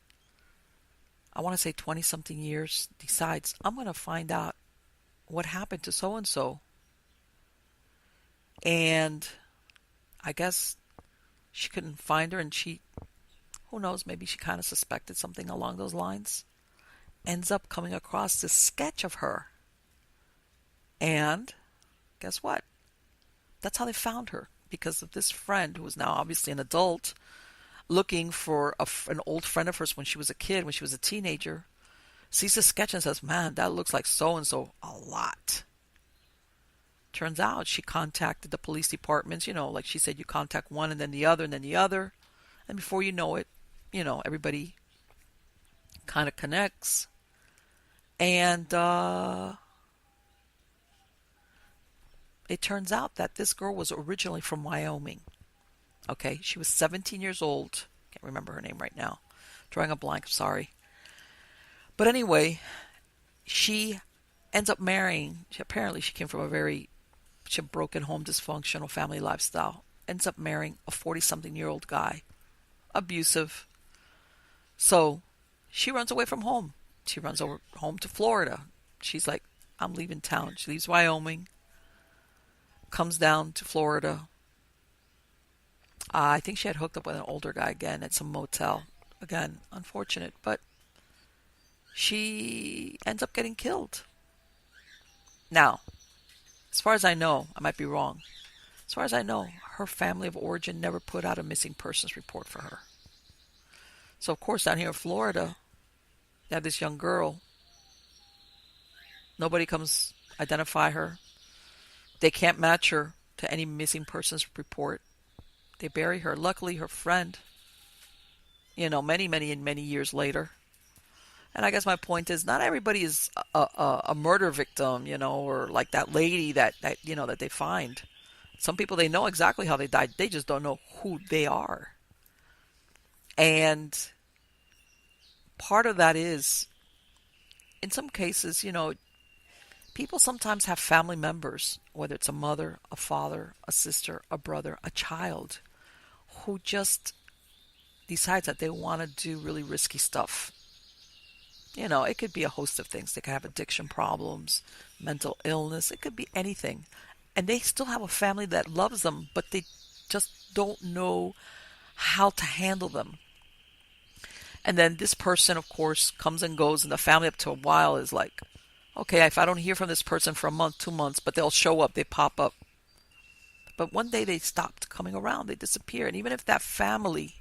I want to say 20 something years, decides, I'm going to find out what happened to so and so. And I guess she couldn't find her, and she, who knows, maybe she kind of suspected something along those lines. Ends up coming across this sketch of her. And guess what? That's how they found her, because of this friend who was now obviously an adult looking for an old friend of hers when she was a kid, when she was a teenager, sees the sketch and says, man, that looks like so and so a lot. Turns out she contacted the police departments, like she said, you contact one and then the other and then the other. And before you know it, everybody kind of connects. And it turns out that this girl was originally from Wyoming. Okay, she was 17 years old. Can't remember her name right now. Drawing a blank, sorry. But anyway, she ends up marrying. Apparently, she came from she had broken home, dysfunctional family lifestyle. Ends up marrying a 40-something-year-old guy. Abusive. So she runs away from home. She runs over home to Florida. She's like, I'm leaving town. She leaves Wyoming, comes down to Florida. I think she had hooked up with an older guy again at some motel. Again, unfortunate, but she ends up getting killed. Now, as far as I know, I might be wrong. As far as I know, her family of origin never put out a missing persons report for her. So, of course, down here in Florida, they have this young girl. Nobody comes identify her. They can't match her to any missing persons report. They bury her. Luckily, her friend, many, many and many years later. And I guess my point is, not everybody is a murder victim, or like that lady that they find. Some people, they know exactly how they died. They just don't know who they are. And part of that is, in some cases, people sometimes have family members, whether it's a mother, a father, a sister, a brother, a child, who just decides that they want to do really risky stuff. It could be a host of things. They could have addiction problems, mental illness. It could be anything. And they still have a family that loves them, but they just don't know how to handle them. And then this person, of course, comes and goes, and the family up to a while is like, okay, if I don't hear from this person for a month, 2 months, but they'll show up, they pop up. But one day they stopped coming around, they disappear. And even if that family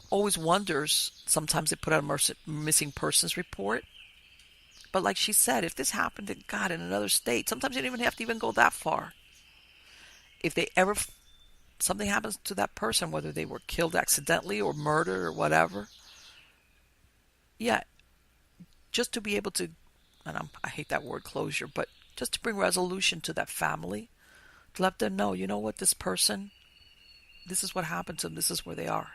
always wonders, sometimes they put out a missing persons report. But like she said, if this happened to God in another state, sometimes you don't even have to even go that far. If they ever, something happens to that person, whether they were killed accidentally or murdered or whatever, yeah, just to be able to, and I hate that word closure, but just to bring resolution to that family, to let them know, you know what, this person, this is what happened to them, this is where they are.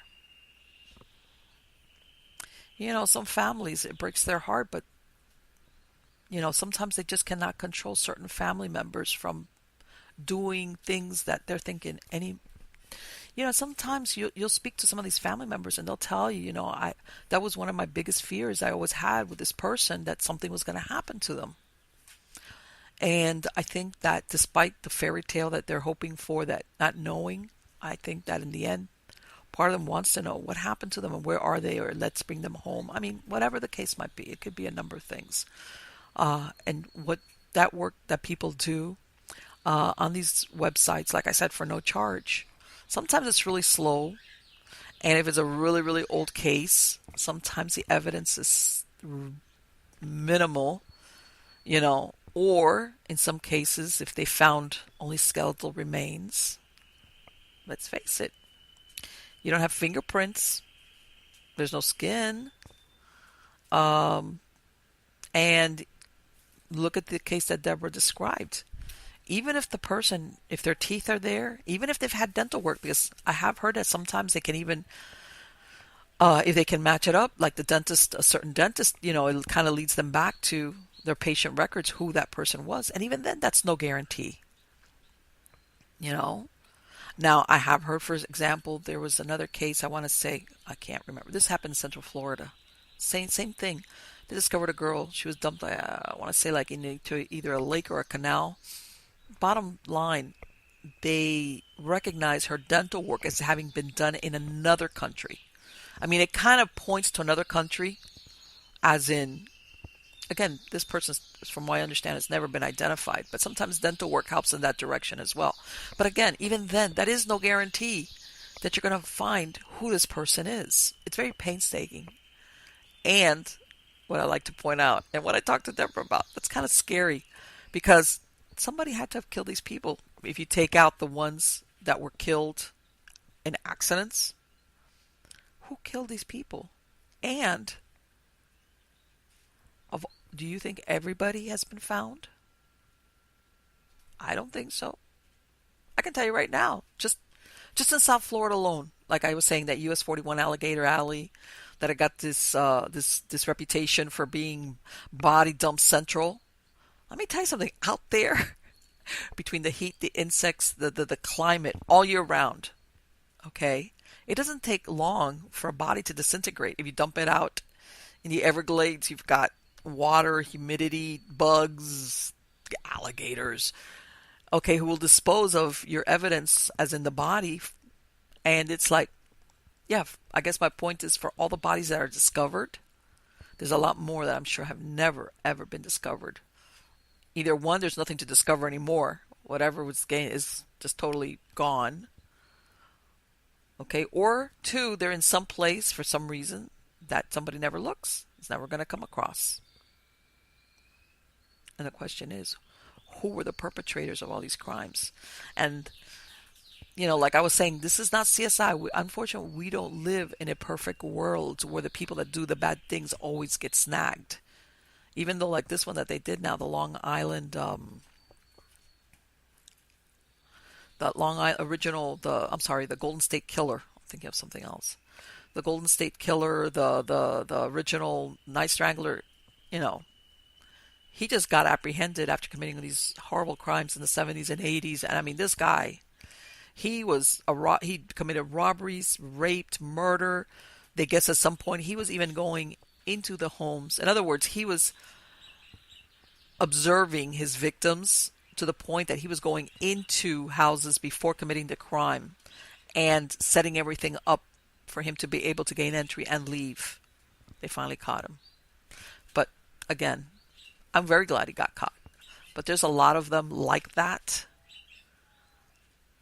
Some families, it breaks their heart, but, sometimes they just cannot control certain family members from doing things that they're thinking sometimes you'll speak to some of these family members and they'll tell you, that was one of my biggest fears I always had with this person, that something was going to happen to them. And I think that despite the fairy tale that they're hoping for, that not knowing, I think that in the end, part of them wants to know what happened to them and where are they, or let's bring them home. I mean, whatever the case might be, it could be a number of things. And what that work that people do on these websites, like I said, for no charge, sometimes it's really slow. And if it's a really, really old case, sometimes the evidence is minimal, or in some cases, if they found only skeletal remains, let's face it, you don't have fingerprints, there's no skin, and look at the case that Deborah described. even if the person, if their teeth are there, even if they've had dental work, because I have heard that sometimes they can even, if they can match it up, like the dentist, a certain dentist, it kind of leads them back to their patient records, who that person was. And even then, that's no guarantee, you know? Now, I have heard, for example, there was another case, I want to say, I can't remember. This happened in Central Florida. Same thing. They discovered a girl. She was dumped, I want to say, like into either a lake or a canal. Bottom line, they recognize her dental work as having been done in another country. I mean, it kind of points to another country, as in, again, this person, from what I understand, has never been identified, but sometimes dental work helps in that direction as well. But again, even then, that is no guarantee that you're going to find who this person is. It's very painstaking. And what I like to point out, and what I talked to Deborah about, that's kind of scary, because somebody had to have killed these people. If you take out the ones that were killed in accidents, who killed these people? And of, do you think everybody has been found? I don't think so. I can tell you right now, just in South Florida alone, like I was saying, that US 41 Alligator Alley, that I got this reputation for being body dump central. Let me tell you something, out there, between the heat, the insects, the climate, all year round, okay? It doesn't take long for a body to disintegrate. If you dump it out in the Everglades, you've got water, humidity, bugs, alligators, okay, who will dispose of your evidence, as in the body. And it's like, yeah, I guess my point is, for all the bodies that are discovered, there's a lot more that I'm sure have never, ever been discovered. Either one, there's nothing to discover anymore. Whatever was gained is just totally gone. Okay, or two, they're in some place for some reason that somebody never looks. It's never going to come across. And the question is, who were the perpetrators of all these crimes? And, like I was saying, this is not CSI. Unfortunately, we don't live in a perfect world where the people that do the bad things always get snagged. Even though, like this one that they did now, the Long Island, the Golden State Killer. I'm thinking of something else. The Golden State Killer, the original Night Strangler, he just got apprehended after committing these horrible crimes in the 70s and 80s. And I mean, this guy, he committed robberies, raped, murder. They guess at some point he was even going into the homes. In other words, he was observing his victims to the point that he was going into houses before committing the crime and setting everything up for him to be able to gain entry and leave. They finally caught him. But again, I'm very glad he got caught. But there's a lot of them like that.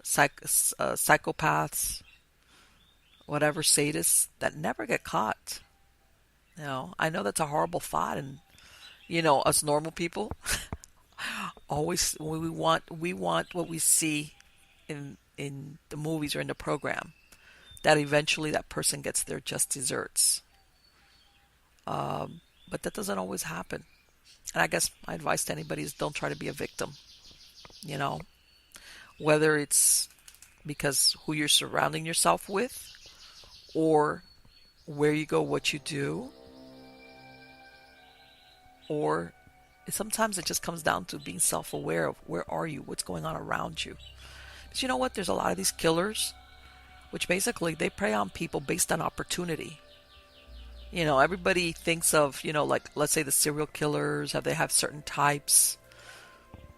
Psychopaths, whatever, sadists, that never get caught. I know that's a horrible thought, and us normal people always, we want what we see in the movies or in the program, that eventually that person gets their just desserts. But that doesn't always happen. And I guess my advice to anybody is, don't try to be a victim. Whether it's because who you're surrounding yourself with, or where you go, what you do, or sometimes it just comes down to being self-aware of where are you, what's going on around you. Because you know what? There's a lot of these killers, which basically they prey on people based on opportunity. Everybody thinks of, like, let's say the serial killers, they have certain types.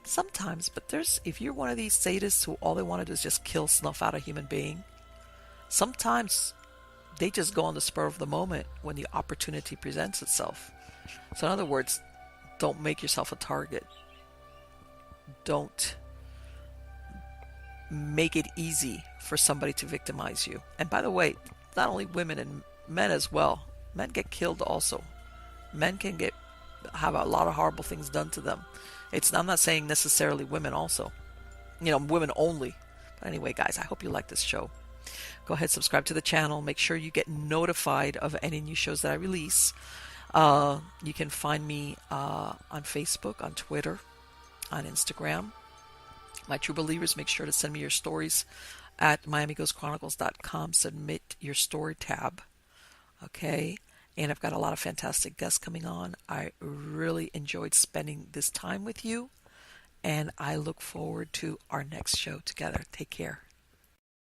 Sometimes, but if you're one of these sadists who all they want to do is just kill, snuff out a human being, sometimes they just go on the spur of the moment when the opportunity presents itself. So in other words, don't make yourself a target. Don't make it easy for somebody to victimize you. And by the way, not only women, and men as well. Men get killed also. Men can have a lot of horrible things done to them. I'm not saying necessarily women also. Women only. But anyway, guys, I hope you like this show. Go ahead, subscribe to the channel. Make sure you get notified of any new shows that I release. You can find me on Facebook, on Twitter, on Instagram. My true believers, make sure to send me your stories at miamighostchronicles.com. Submit your story tab. Okay. And I've got a lot of fantastic guests coming on. I really enjoyed spending this time with you, and I look forward to our next show together. Take care.